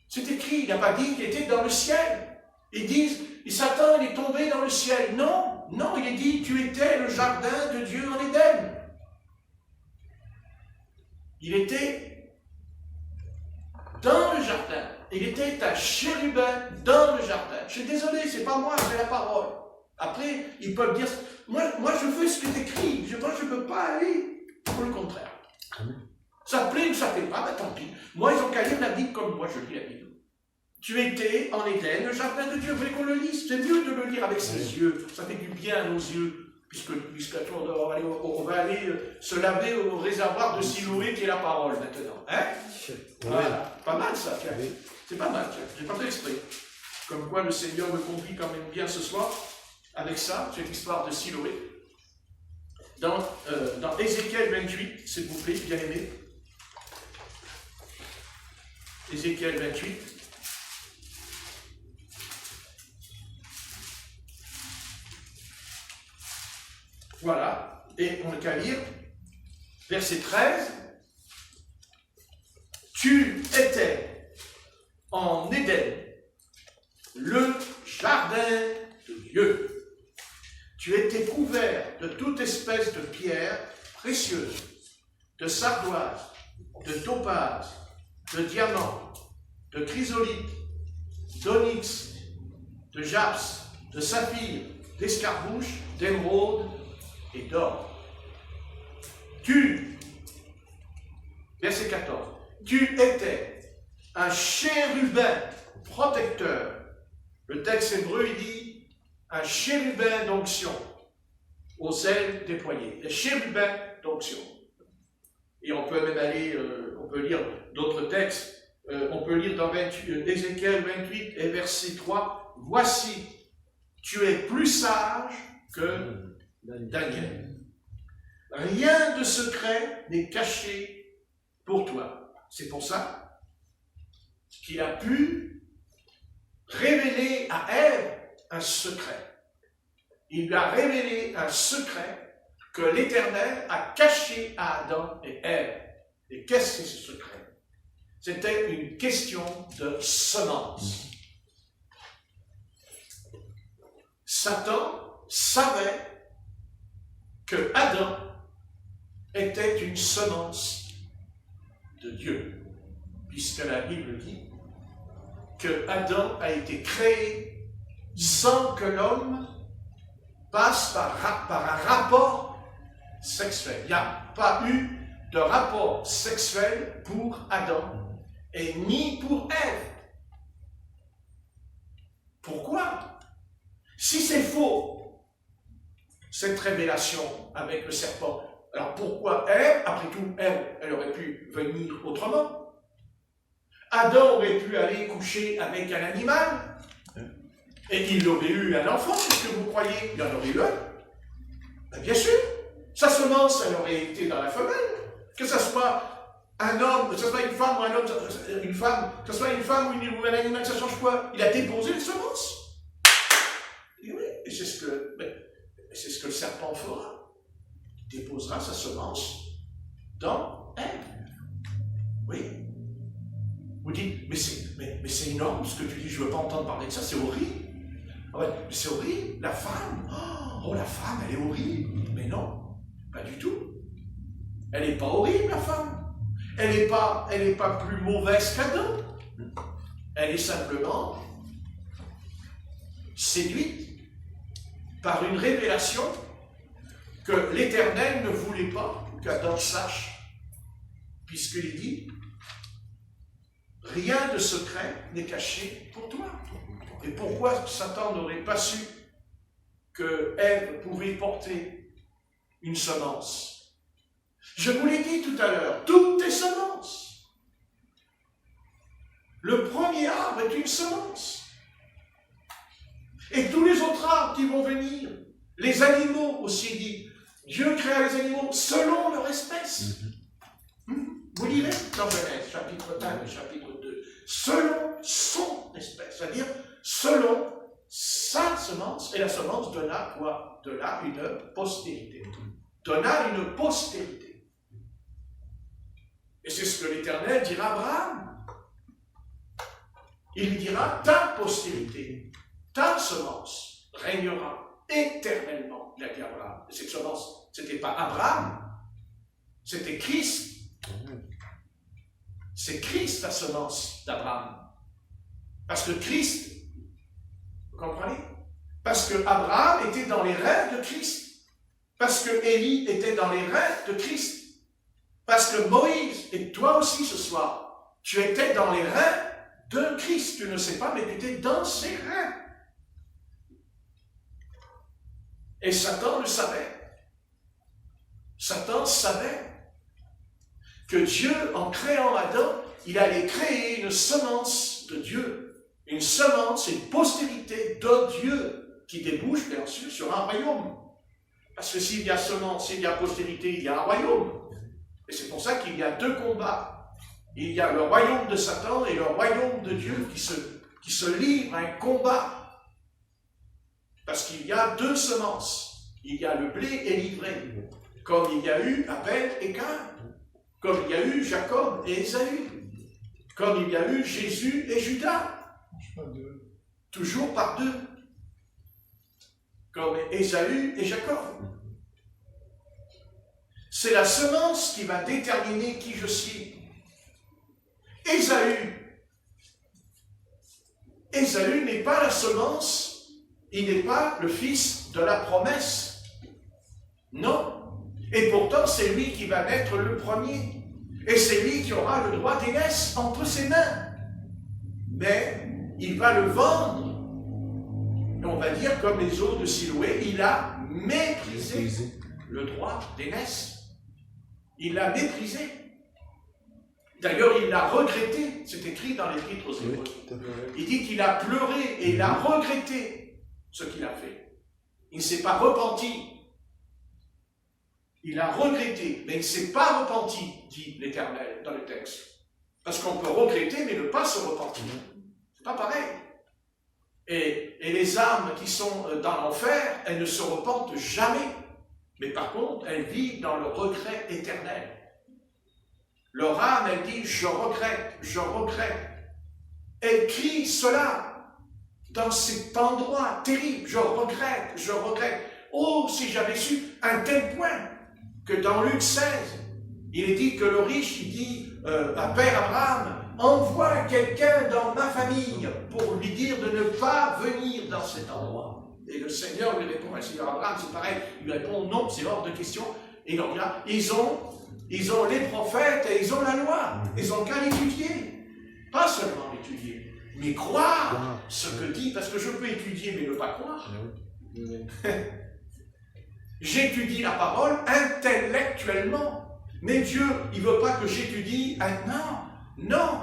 C'est écrit, il n'a pas dit qu'il était dans le ciel. Ils disent, Satan il est tombé dans le ciel. Non, il est dit, tu étais le jardin de Dieu en Éden. Il était dans le jardin. Il était un chérubin dans le jardin. Je suis désolé, c'est pas moi, c'est la parole. Après, ils peuvent dire, moi je veux ce qui est écrit, je ne peux pas aller pour le contraire. Ça plaît ou ça ne plaît pas, ben tant pis. Moi, ils ont qu'à lire la Bible comme moi, je lis la Bible. Tu étais en Éden, le jardin de Dieu. Vous voulez qu'on le lise? C'est mieux de le lire avec ses yeux. Ça fait du bien à nos yeux. Puisque on va aller se laver au réservoir de Siloé qui est la parole maintenant. Hein? Voilà. Pas mal ça, tiens. C'est pas mal, tiens. J'ai pas fait exprès. Comme quoi le Seigneur me conduit quand même bien ce soir avec ça, cette histoire de Siloé. Dans Ézéchiel 28, s'il vous plaît, bien aimé. Ézéchiel 28. Voilà, et on n'a qu'à lire, verset 13, tu étais en Éden, le jardin de Dieu. Tu étais couvert de toute espèce de pierres précieuses, de sardoise, de topaze, de diamant, de chrysolite, d'onyx, de japs, de saphir, d'escarbouche, d'émeraude et d'or. Verset 14, tu étais un chérubin protecteur. Le texte hébreu, il dit un chérubin d'onction, aux ailes déployées. Les chérubins d'onction. Et on peut même aller, on peut lire d'autres textes. On peut lire dans Ézéchiel 28 et verset 3, voici, tu es plus sage que Daniel. Rien de secret n'est caché pour toi. C'est pour ça qu'il a pu révéler à Ève un secret. Il lui a révélé un secret que l'Éternel a caché à Adam et Ève. Et qu'est-ce que ce secret? C'était une question de semence. Satan savait que Adam était une semence de Dieu, puisque la Bible dit que Adam a été créé sans que l'homme passe par un rapport sexuel. Il n'y a pas eu de rapport sexuel pour Adam et ni pour Ève. Pourquoi? Si c'est faux, cette révélation avec le serpent, alors pourquoi Ève? Après tout, Ève, elle aurait pu venir autrement. Adam aurait pu aller coucher avec un animal, et il aurait eu un enfant, est-ce que vous croyez? Il en aurait eu un. Ben bien sûr, sa semence, elle aurait été dans la femelle. Que ce soit un homme, que ce soit une femme ou un homme, une femme, que ce soit une femme ou un animal, ça change quoi? Il a déposé les semences. Et oui, et c'est ce que le serpent fera. Il déposera sa semence dans Ève. Oui. Vous dites, mais c'est énorme ce que tu dis, je ne veux pas entendre parler de ça, c'est horrible. Ah ouais, mais c'est horrible, la femme, oh la femme, elle est horrible. Mais non, pas du tout. Elle n'est pas horrible, la femme. Elle n'est pas plus mauvaise qu'Adam. Elle est simplement séduite par une révélation que l'Éternel ne voulait pas qu'Adam sache, puisqu'il dit rien de secret n'est caché pour toi. Et pourquoi Satan n'aurait pas su que Ève pouvait porter une semence? Je vous l'ai dit tout à l'heure, toutes est semence. Le premier arbre est une semence. Et tous les autres arbres qui vont venir, les animaux aussi dit, Dieu créa les animaux selon leur espèce. Vous lirez dans Genèse, chapitre 1 et chapitre 2, selon son espèce, c'est-à-dire selon sa semence, et la semence donna quoi? Donna une postérité. Donna une postérité. Et c'est ce que l'Éternel dira à Abraham. Il lui dira, ta postérité, ta semence régnera éternellement, il a dit à Abraham. Et cette semence, ce n'était pas Abraham, c'était Christ. C'est Christ la semence d'Abraham. Parce que Christ, vous comprenez? Parce que Abraham était dans les rêves de Christ. Parce que Élie était dans les rêves de Christ. Parce que Moïse, et toi aussi ce soir, tu étais dans les rêves de Christ. Tu ne sais pas, mais tu étais dans ses rêves. Et Satan le savait. Satan savait que Dieu, en créant Adam, il allait créer une semence de Dieu. Une semence, une postérité de Dieu qui débouche bien sûr sur un royaume. Parce que s'il y a semence, s'il y a postérité, il y a un royaume. Et c'est pour ça qu'il y a deux combats. Il y a le royaume de Satan et le royaume de Dieu qui se livrent à un combat. Parce qu'il y a deux semences. Il y a le blé et l'ivraie. Comme il y a eu Abel et Caïn. Comme il y a eu Jacob et Ésaü. Comme il y a eu Jésus et Judas. Toujours par deux. Comme Ésaü et Jacob. C'est la semence qui va déterminer qui je suis. Ésaü Ésaü n'est pas la semence, il n'est pas le fils de la promesse. Non. Et pourtant, c'est lui qui va naître le premier. Et c'est lui qui aura le droit d'aînesse entre ses mains. Mais il va le vendre. Et on va dire, comme les eaux de Siloé, il a méprisé le droit d'aînesse. Il l'a méprisé. D'ailleurs, il l'a regretté. C'est écrit dans l'Épître aux Hébreux. Il dit qu'il a pleuré et il a regretté ce qu'il a fait. Il ne s'est pas repenti. Il a regretté, mais il ne s'est pas repenti, dit l'Éternel dans le texte. Parce qu'on peut regretter, mais ne pas se repentir. C'est pas pareil. Et les âmes qui sont dans l'enfer, elles ne se repentent jamais. Mais par contre, elles vivent dans le regret éternel. Leur âme, elle dit, je regrette, je regrette. Elle crie cela dans cet endroit terrible, je regrette, je regrette. Oh, si j'avais su un tel point que dans Luc 16, il est dit que le riche, il dit à Père Abraham, envoie quelqu'un dans ma famille pour lui dire de ne pas venir dans cet endroit. Et le Seigneur lui répond, le Seigneur Abraham, c'est pareil, il lui répond, non, c'est hors de question. Et il leur dira, ils ont les prophètes et ils ont la loi. Ils n'ont qu'à l'étudier. Pas seulement l'étudier, mais croire ce que dit, parce que je peux étudier mais ne pas croire. J'étudie la parole intellectuellement. Mais Dieu, il ne veut pas que j'étudie. Non.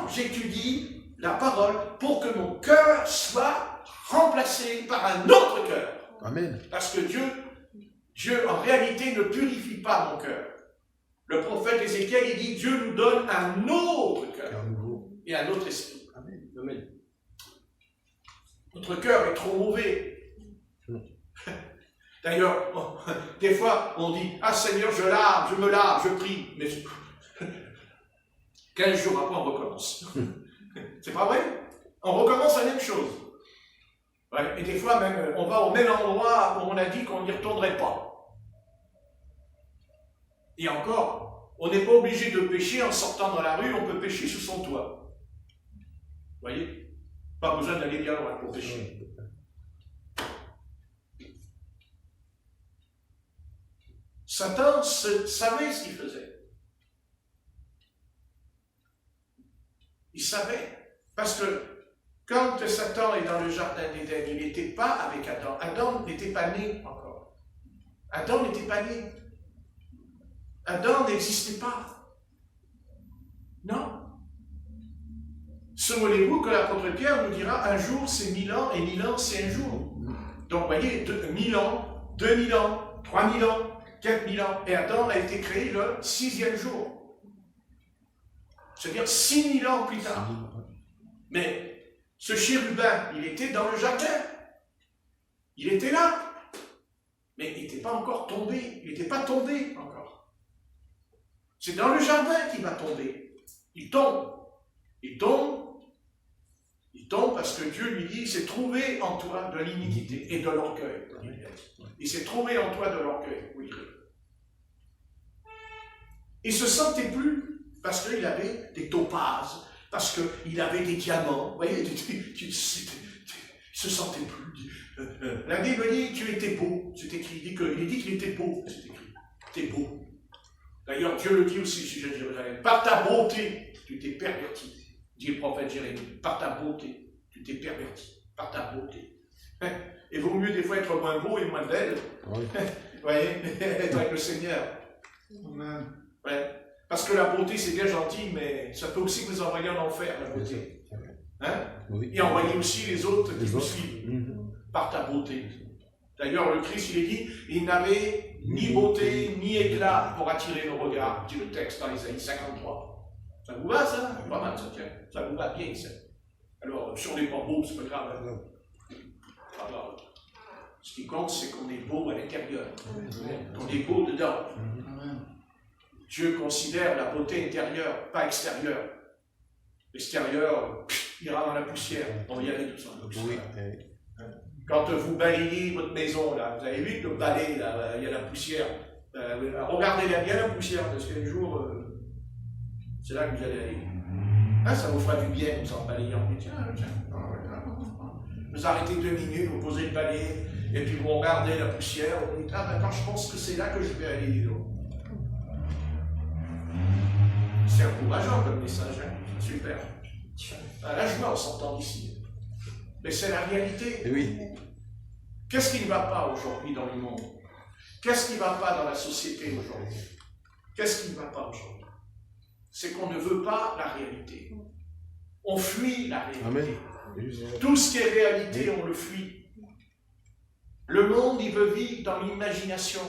J'étudie la parole pour que mon cœur soit remplacé par un autre cœur. Amen. Parce que Dieu en réalité ne purifie pas mon cœur. Le prophète Ézéchiel, il dit, Dieu nous donne un autre cœur et un autre esprit. Amen. Amen. Notre cœur est trop mauvais. D'ailleurs, des fois, on dit, ah Seigneur, je me lave, je prie. Mais 15 jours après, on recommence. C'est pas vrai? On recommence la même chose. Ouais, et des fois, même, on va au même endroit où on a dit qu'on n'y retournerait pas. Et encore, on n'est pas obligé de pécher en sortant dans la rue, on peut pécher sous son toit. Vous voyez? Pas besoin d'aller bien loin pour pécher. Satan savait ce qu'il faisait. Il savait. Parce que quand Satan est dans le jardin d'Éden, il n'était pas avec Adam. Adam n'était pas né encore. Adam n'était pas né. Adam n'existait pas. Non. Souvenez-vous que l'apôtre Pierre nous dira, un jour c'est 1000 ans et 1000 ans c'est un jour. Donc vous voyez, 1000 ans, 2000 ans, 3000 ans, 4000 ans. Et Adam a été créé le 6e jour. C'est-à-dire 6000 ans plus tard. Mais ce chérubin, il était dans le jardin. Il était là. Mais il n'était pas encore tombé. Il n'était pas tombé encore. C'est dans le jardin qu'il va tomber. Il tombe. Il tombe. Il tombe parce que Dieu lui dit, il s'est trouvé en toi de l'iniquité et de l'orgueil. Il s'est trouvé en toi de l'orgueil. Oui. Il ne se sentait plus parce qu'il avait des topazes, parce qu'il avait des diamants. Vous voyez, il ne se sentait plus. La Bible dit, tu étais beau. C'est écrit. Il dit qu'il était beau. C'est écrit. Tu es beau. D'ailleurs, Dieu le dit aussi au sujet de Jérusalem. Par ta beauté, tu t'es perverti. Dit le prophète Jérémie. Par ta beauté, tu t'es perverti. Par ta beauté. Il vaut mieux des fois être moins beau et moins belle. Oui. Vous voyez, être avec le Seigneur. Amen. Ouais. Parce que la beauté, c'est bien gentil, mais ça peut aussi vous envoyer en enfer, la beauté. Hein? Oui. Et envoyer aussi les autres qui vous suivent par ta beauté. D'ailleurs, le Christ, il est dit, il n'avait ni beauté, ni éclat pour attirer nos regards, dit le texte dans Isaïe 53. Ça vous va, ça? Pas mal, ça tient. Ça vous va bien, ça. Alors, si on n'est pas beau, c'est pas grave. Pas grave. Ce qui compte, c'est qu'on est beau à l'intérieur. On est beau dedans. Dieu considère la beauté intérieure, pas extérieure. L'extérieur ira dans la poussière. On va y aller tout ça. Oui. Quand vous balayez votre maison, là, vous avez vu que le balai, là, il y a la poussière. Regardez bien la poussière, parce qu'un jour, c'est là que vous allez aller. Hein, ça vous fera du bien, vous en balayant. Tiens, vous arrêtez 2 minutes, vous posez le balai, et puis vous regardez la poussière, vous dites, ah ben quand je pense que c'est là que je vais aller, dis donc. C'est encourageant comme message, hein. Super. Là, je m'en s'entend d'ici. Mais c'est la réalité. Et oui. Qu'est-ce qui ne va pas aujourd'hui dans le monde? Qu'est-ce qui ne va pas dans la société aujourd'hui? Qu'est-ce qui ne va pas aujourd'hui? C'est qu'on ne veut pas la réalité. On fuit la réalité. Amen. Tout ce qui est réalité, on le fuit. Le monde, il veut vivre dans l'imagination.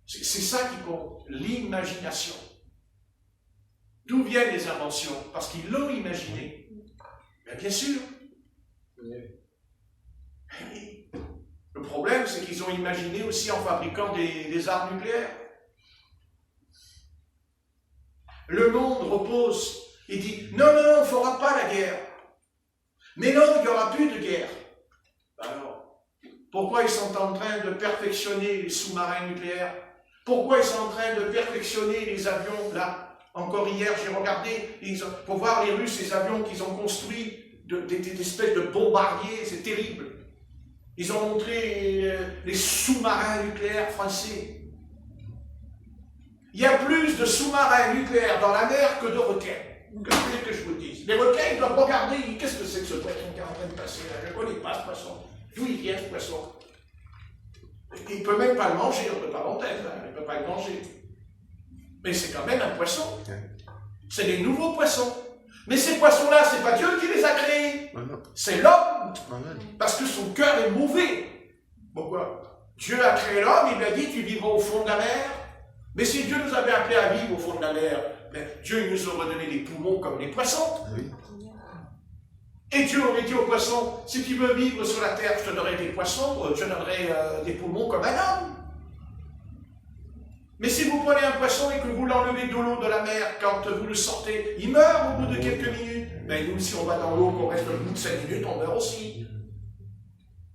C'est ça qui compte, l'imagination. D'où viennent les inventions? Parce qu'ils l'ont imaginé. Mais bien sûr. Le problème, c'est qu'ils ont imaginé aussi en fabriquant des armes nucléaires. Le monde repose et dit, non, on ne fera pas la guerre. Mais non, il n'y aura plus de guerre. Alors, pourquoi ils sont en train de perfectionner les sous-marins nucléaires? Pourquoi ils sont en train de perfectionner les avions, là? Encore hier, j'ai regardé, pour voir les Russes, les avions qu'ils ont construits, des espèces de bombardiers, c'est terrible. Ils ont montré les sous-marins nucléaires français. Il y a plus de sous-marins nucléaires dans la mer que de requins. Que vous voulez que je vous le dise? Les requins, ils doivent regarder, qu'est-ce que c'est que ce poisson qui est en train de passer là? Je ne connais pas ce poisson. D'où il vient ce poisson? Il ne peut même pas le manger, entre parenthèses, hein. Il ne peut pas le manger. Mais c'est quand même un poisson. C'est des nouveaux poissons. Mais ces poissons-là, c'est pas Dieu qui les a créés. C'est l'homme. Parce que son cœur est mauvais. Pourquoi? Dieu a créé l'homme, il lui a dit, tu vivras au fond de la mer. Mais si Dieu nous avait appelés à vivre au fond de la mer, ben, Dieu il nous aurait donné des poumons comme les poissons. Et Dieu aurait dit aux poissons, si tu veux vivre sur la terre, je te donnerai des poissons, je te donnerai des poumons comme un homme. Mais si vous prenez un poisson et que vous l'enlevez de l'eau de la mer, quand vous le sortez, il meurt au bout de quelques minutes. Ben nous, si on va dans l'eau, qu'on reste au bout de 5 minutes, on meurt aussi.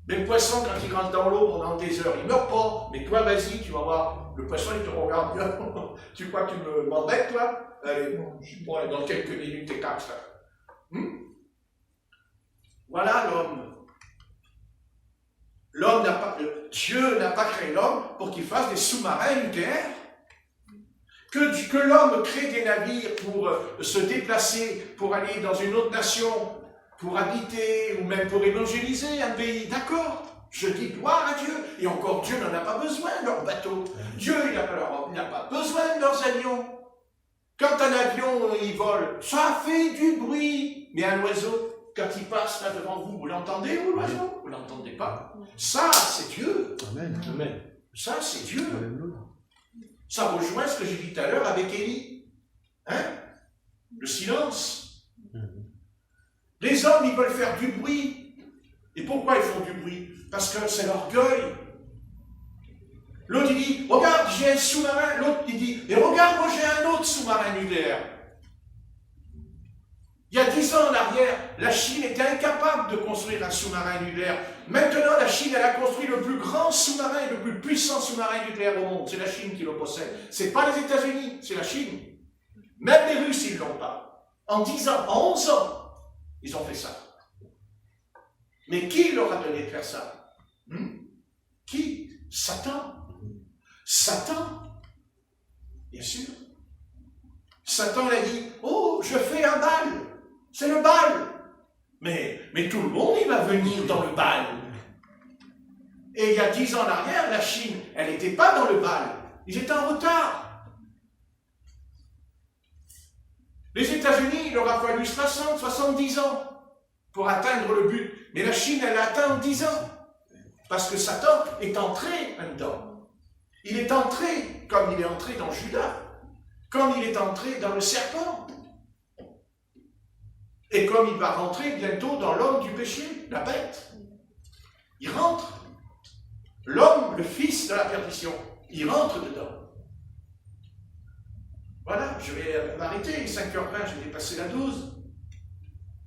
Mais le poisson, quand il rentre dans l'eau pendant des heures, il ne meurt pas. Mais toi, vas-y, tu vas voir, le poisson, il te regarde. Tu crois que tu m'embêtes, toi? Allez, bon, dans quelques minutes, t'es caps, là. Voilà l'homme. L'homme n'a pas, Dieu n'a pas créé l'homme pour qu'il fasse des sous-marins nucléaires. Que l'homme crée des navires pour se déplacer, pour aller dans une autre nation, pour habiter ou même pour évangéliser un pays, d'accord? Je dis gloire à Dieu. Et encore, Dieu n'en a pas besoin de leurs bateaux. Dieu, il n'a pas besoin de leurs avions. Quand un avion, il vole, ça fait du bruit. Mais un oiseau, quand il passe là devant vous, vous l'entendez, vous, l'oiseau? Vous ne l'entendez pas. Ça, c'est Dieu. Amen. Amen. Ça, c'est Dieu. Ça rejoint ce que j'ai dit tout à l'heure avec Élie. Hein? Le silence. Les hommes, ils veulent faire du bruit. Et pourquoi ils font du bruit? Parce que c'est l'orgueil. L'autre, il dit, regarde, j'ai un sous-marin. L'autre, il dit, et regarde, moi, j'ai un autre sous-marin nucléaire. Il y a 10 ans en arrière, la Chine était incapable de construire un sous-marin nucléaire. Maintenant, la Chine, elle a construit le plus grand sous-marin, le plus puissant sous-marin nucléaire au monde. C'est la Chine qui le possède. Ce n'est pas les États-Unis, c'est la Chine. Même les Russes, ils ne l'ont pas. En 10 ans, en 11 ans, ils ont fait ça. Mais qui leur a donné de faire ça? Qui? Satan. Satan. Bien sûr. Satan l'a dit, oh, je fais un bal. C'est le bal. Mais tout le monde, il va venir dans le bal. Et il y a 10 ans en arrière, la Chine, elle n'était pas dans le bal. Ils étaient en retard. Les États-Unis, il leur a fallu 60, 70 ans pour atteindre le but. Mais la Chine, elle l'a atteint en 10 ans. Parce que Satan est entré là-dedans. Il est entré, comme il est entré dans Judas, comme il est entré dans le serpent. Et comme il va rentrer bientôt dans l'homme du péché, la bête. Il rentre. L'homme, le fils de la perdition, il rentre dedans. Voilà, je vais m'arrêter, il est 5h20, j'ai dépassé la 12.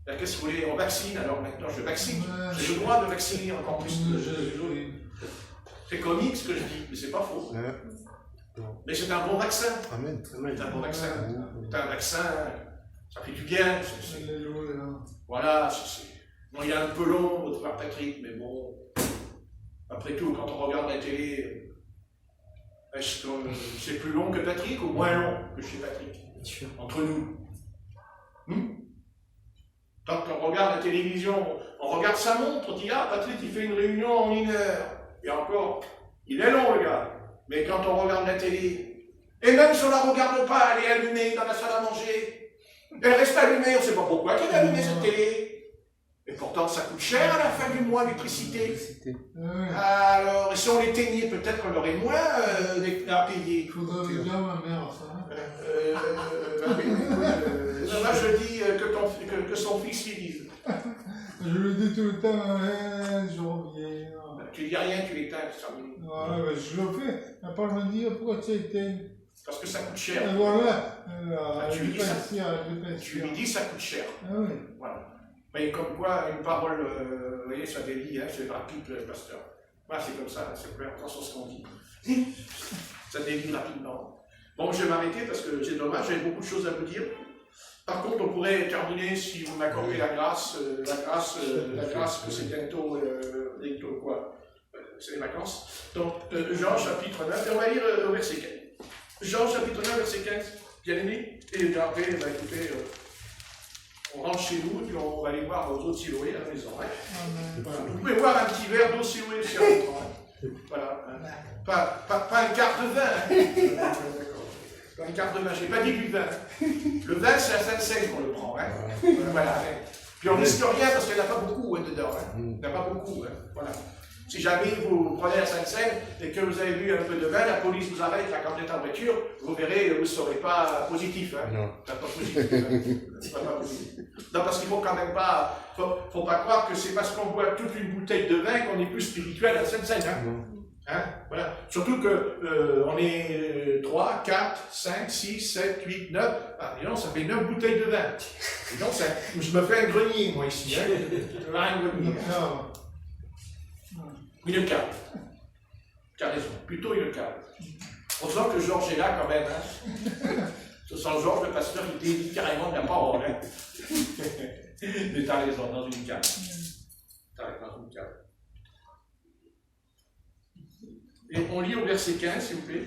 Là, qu'est-ce que vous voulez? On vaccine, alors maintenant je vaccine. J'ai le droit de vacciner encore plus que je. C'est comique ce que je dis, mais c'est pas faux. Mais c'est un bon vaccin. Amen. C'est un bon vaccin. C'est un vaccin, ça fait du bien. Alléluia. Voilà, bon, il est un peu long, votre frère Patrick, mais bon, après tout, quand on regarde la télé, est-ce que c'est plus long que Patrick ou moins long que chez Patrick? Entre nous. Quand on regarde la télévision, on regarde sa montre, on dit, ah, Patrick, il fait une réunion en 1 heure. Et encore, il est long, le gars. Mais quand on regarde la télé, et même si on ne la regarde pas, elle est allumée dans la salle à manger, elle reste allumée, on ne sait pas pourquoi elle est allumée, cette télé. Et pourtant, ça coûte cher à la fin du mois, l'électricité. Alors, et si on l'éteignait, peut-être qu'on aurait moins à payer. Il faudrait dire à ma mère ça. Là, je dis que son fils lui dise. Je le dis tout le temps, je reviens. Tu dis rien, tu l'éteins, ça. Ouais, ben, je le fais. Elle parle me dire pourquoi tu éteins. Parce que ça coûte cher. Et voilà. Tu lui dis ça coûte cher. Ah oui. Voilà. Mais comme quoi, une parole, vous voyez, ça délie, hein, c'est rapide, le pasteur. Voilà, c'est comme ça, c'est faire attention à ce qu'on dit. Ça délie rapidement. Bon, je vais m'arrêter parce que c'est dommage, j'ai beaucoup de choses à vous dire. Par contre, on pourrait terminer, si vous m'accordez la grâce que c'est bientôt quoi, c'est les vacances. Donc, Jean chapitre 9, et on va lire au verset 15. Jean chapitre 9, verset 15, bien aimé, et après, écoutez, on rentre chez nous, et puis on va aller voir nos eaux de Siloé à la maison. Hein. Voilà. Vous pouvez voir un petit verre d'eau Siloé chez vous. Hein. Voilà. Hein. Pas un quart de vin. Hein. Pas un quart de vin, je n'ai pas dit du vin. Le vin, c'est à Sainte-Seine qu'on le prend. Hein. Voilà. Puis on risque rien parce qu'il n'y en a pas beaucoup dedans. Hein. Il n'y en a pas beaucoup. Hein. Voilà. Si jamais vous prenez la Sainte-Seine et que vous avez bu un peu de vin, la police vous arrête là, quand vous êtes en voiture, vous verrez, vous ne serez pas positif. Hein. Non. Pas positif. Hein. Pas positif. Non, parce qu'il ne faut quand même pas. Faut pas croire que c'est parce qu'on boit toute une bouteille de vin qu'on est plus spirituel à la Sainte-Seine. Hein. Hein? Voilà. Surtout que on est 3, 4, 5, 6, 7, 8, 9. Ah, et non, ça fait 9 bouteilles de vin. Et donc, je me fais un grenier, moi, ici. Hein. Un grenier. Une cave. Tu as raison, plutôt une cave. On sent que Georges est là quand même. Hein. Ce sent Georges, le pasteur, il dédie carrément de la parole. Hein. Mais tu as raison, dans une cave. Tu as raison, dans une cave. Et on lit au verset 15, s'il vous plaît.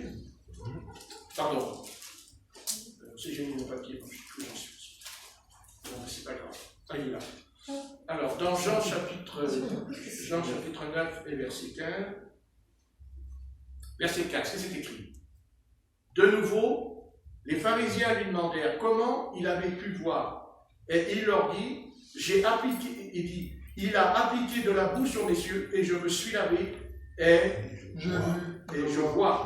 Pardon. Si j'ai mis mon papier, je suis plus j'en suis. Bon, mais c'est pas grave. Ah, il est là. Alors, dans Jean chapitre 9 et verset 15, verset 15, qu'est-ce que c'est écrit? De nouveau, les pharisiens lui demandèrent comment il avait pu voir. Et il leur dit, il a appliqué de la boue sur mes yeux et je me suis lavé et je vois.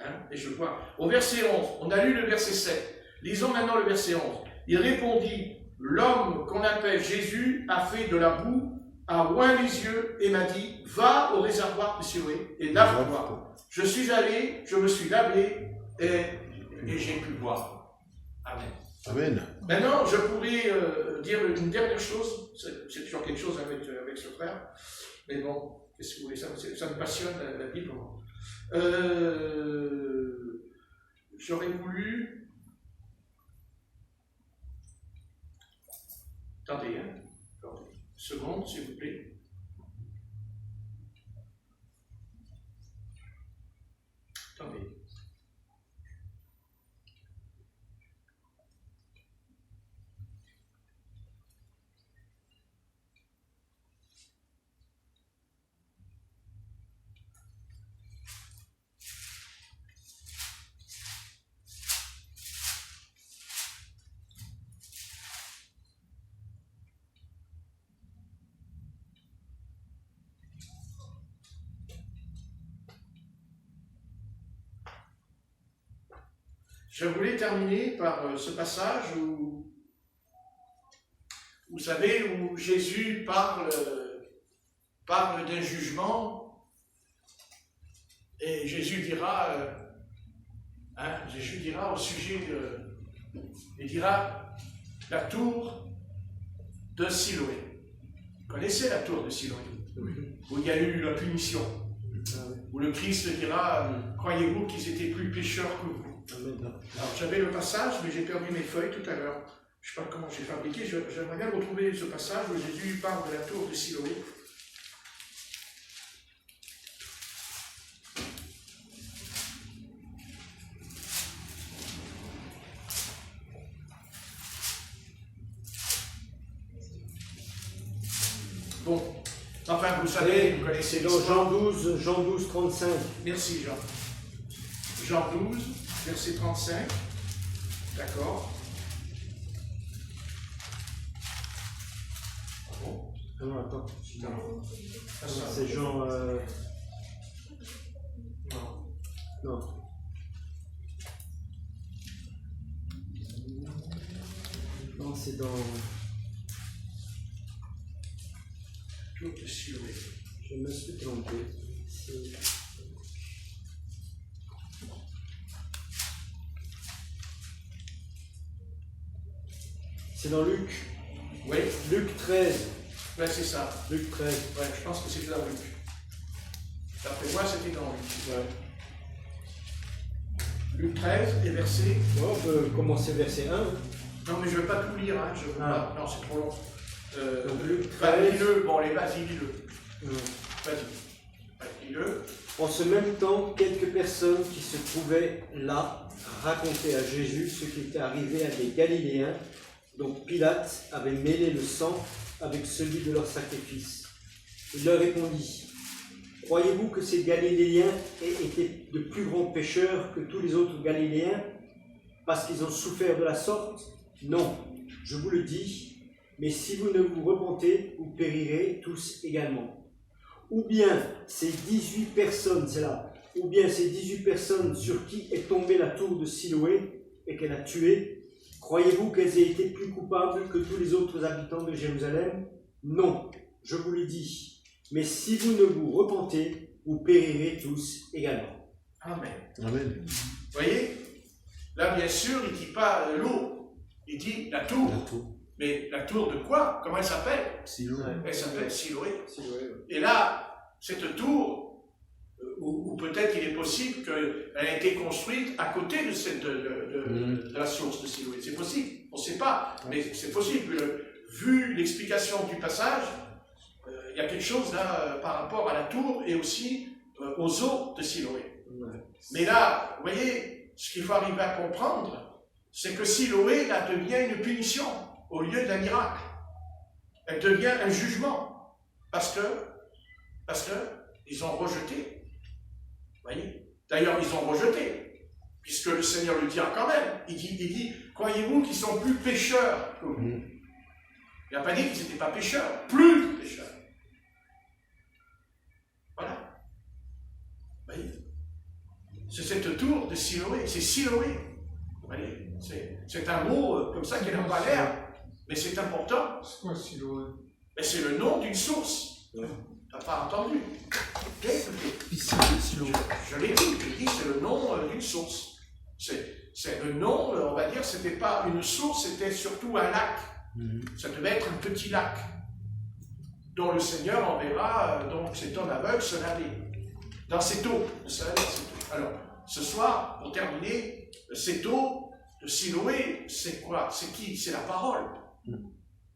Hein? Et je vois. Au verset 11, on a lu le verset 7. Lisons maintenant le verset 11. Il répondit, l'homme qu'on appelle Jésus a fait de la boue, a oint les yeux et m'a dit, va au réservoir de Siloé et lave-toi. Je suis allé, je me suis lavé et j'ai pu boire. Amen. Amen. Maintenant, je pourrais dire une dernière chose, c'est toujours quelque chose avec ce frère, mais bon, qu'est-ce que vous voulez, ça me passionne la Bible. J'aurais voulu... Attendez, hein. Attendez. Une seconde, s'il vous plaît. Attendez. Je voulais terminer par ce passage où, vous savez, où Jésus parle d'un jugement, et Jésus dira au sujet il dira la tour de Siloé. Vous connaissez la tour de Siloé, où il y a eu la punition, où le Christ dira, croyez-vous qu'ils étaient plus pécheurs que vous? Amen. Alors j'avais le passage, mais j'ai perdu mes feuilles tout à l'heure. Je ne sais pas comment j'ai fabriqué. J'aimerais bien retrouver ce passage où Jésus parle de la tour de Siloé. Bon, enfin vous savez, vous connaissez C'est dans l'histoire. Jean 12, 35. Merci Jean. Jean 12, verset 35. D'accord. Ah bon? Ah non, attends. Non. Ah, ça. C'est Jean. Non. Non. Non, c'est dans. Tour de Siloé. Je me suis trompé. C'est dans Luc. Oui, Luc 13. ouais, c'est ça. Luc 13. Ouais, je pense que c'était dans Luc. D'après moi, c'était dans Luc. Ouais. Luc 13 et verset. Ouais, on peut commencer verset 1. Non, mais je ne veux pas tout lire, hein. Je veux Ah. pas. Non, c'est trop long. Donc, Luc Bah, 13. lis-le. Bon, allez, vas-y, lis-le. Ouais. Vas-y. Ouais, lis-le. En ce même temps, quelques personnes qui se trouvaient là racontaient à Jésus ce qui était arrivé à des Galiléens dont Pilate avait mêlé le sang avec celui de leur sacrifice. Il leur répondit: croyez-vous que ces Galiléens aient été de plus grands pécheurs que tous les autres Galiléens parce qu'ils ont souffert de la sorte? Non, je vous le dis, mais si vous ne vous repentez, vous périrez tous également. Ou bien ces 18 personnes, c'est là, ou bien ces 18 personnes sur qui est tombée la tour de Siloé et qu'elle a tué, croyez-vous qu'elles aient été plus coupables que tous les autres habitants de Jérusalem? Non, je vous le dis, mais si vous ne vous repentez, vous périrez tous également. Amen. Amen. Vous voyez? Là, bien sûr, il ne dit pas l'eau. Il dit la tour. La tour. Mais la tour de quoi? Comment elle s'appelle? Siloé. Elle s'appelle Siloé. Siloé, ouais. Et là, cette tour, ou peut-être il est possible qu'elle ait été construite à côté de la source de Siloé. C'est possible, on ne sait pas, mais c'est possible. Vu l'explication du passage, il y a quelque chose là par rapport à la tour et aussi aux eaux de Siloé. Ouais. Mais là, vous voyez, ce qu'il faut arriver à comprendre, c'est que Siloé là devient une punition au lieu d'un miracle. Elle devient un jugement. Parce que ils ont rejeté. Vous voyez? D'ailleurs, ils ont rejeté. Puisque le Seigneur le dit quand même. Il dit, croyez-vous qu'ils sont plus pécheurs que vous? Il n'a pas dit qu'ils n'étaient pas pécheurs. Plus pécheurs. Voilà. Vous voyez? C'est cette tour de Siloé. C'est Siloé. Vous voyez? C'est un mot comme ça qui n'a pas l'air. Mais c'est important. C'est quoi Siloé? Mais c'est le nom d'une source. Ouais. Tu n'as pas entendu? Écoutez. Siloé. Je l'ai dit, c'est le nom d'une source. C'est le nom, on va dire, c'était pas une source, c'était surtout un lac. Ça devait être un petit lac dont le Seigneur enverra donc cet homme aveugle se laver dans cette eau. Alors, ce soir, pour terminer, cette eau de Siloé, c'est quoi? C'est qui? C'est la parole.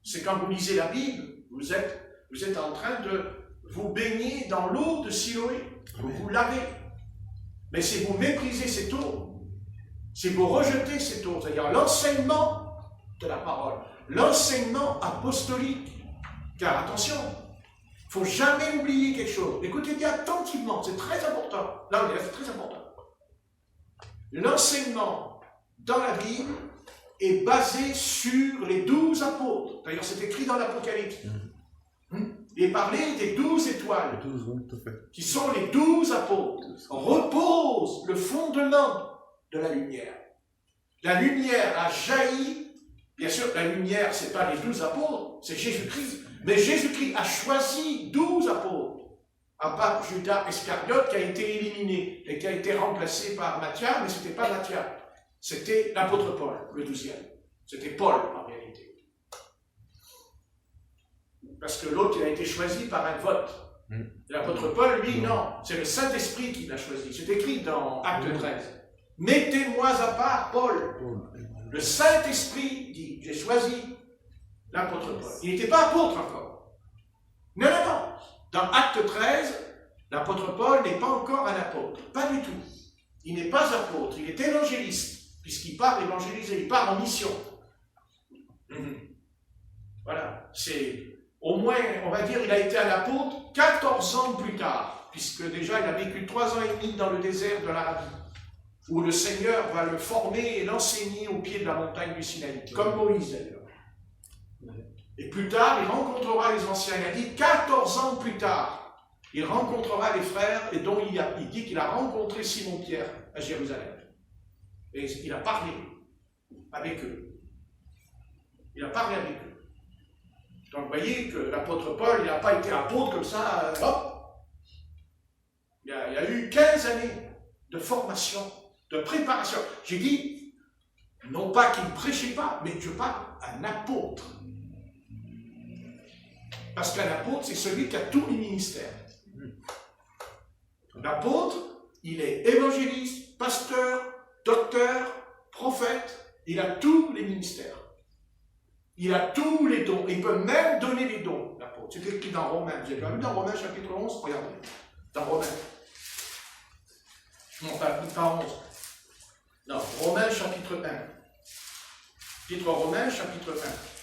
C'est quand vous lisez la Bible, vous êtes en train de vous baigner dans l'eau de Siloé. Vous vous lavez. Mais si vous méprisez cette eau, si vous rejetez cette eau, c'est-à-dire l'enseignement de la parole, l'enseignement apostolique, car attention, il ne faut jamais oublier quelque chose. Écoutez bien attentivement, c'est très important. Là, c'est très important. L'enseignement dans la Bible est basé sur les 12 apôtres. D'ailleurs, c'est écrit dans l'Apocalypse. Il est parlé des 12 étoiles, 12, oui, tout à fait. qui sont les 12 apôtres, reposent le fondement de la lumière. La lumière a jailli. Bien sûr, la lumière, ce n'est pas les 12 apôtres, c'est Jésus-Christ. Mais Jésus-Christ a choisi 12 apôtres, à part Judas Iscariote qui a été éliminé et qui a été remplacé par Matthias, mais ce n'était pas Matthias. C'était l'apôtre Paul, le 12e. C'était Paul, en réalité. Parce que l'autre, il a été choisi par un vote. L'apôtre Paul, lui, non. C'est le Saint-Esprit qui l'a choisi. C'est écrit dans Acte 13. mettez-moi à part Paul. Le Saint-Esprit dit, j'ai choisi l'apôtre Paul. Il n'était pas apôtre encore. Non, non, non. Dans Acte 13, l'apôtre Paul n'est pas encore un apôtre. Pas du tout. Il n'est pas apôtre, il est évangéliste, puisqu'il part évangéliser, il part en mission. Voilà. C'est au moins, on va dire, il a été un apôtre 14 ans plus tard, puisque déjà il a vécu 3 ans et demi dans le désert de l'Arabie, où le Seigneur va le former et l'enseigner au pied de la montagne du Sinaï, comme Moïse d'ailleurs. Et plus tard, il rencontrera les anciens. Il a dit 14 ans plus tard, il rencontrera les frères, et dont il dit qu'il a rencontré Simon-Pierre à Jérusalem. Et il a parlé avec eux. Il a parlé avec eux. Donc vous voyez que l'apôtre Paul, il n'a pas été apôtre comme ça, hop. Il y a eu 15 années de formation, de préparation. J'ai dit, non pas qu'il ne prêchait pas, mais je parle un apôtre. Parce qu'un apôtre, c'est celui qui a tous les ministères. L'apôtre, il est évangéliste, pasteur, docteur, prophète, il a tous les ministères. Il a tous les dons. Il peut même donner les dons, l'apôtre. C'est écrit dans Romains. Vous avez déjà vu dans Romains chapitre 11? Regardez. Dans Romains. Non, pas 11. Non, Romains chapitre 1. Chapitre Romains chapitre 1.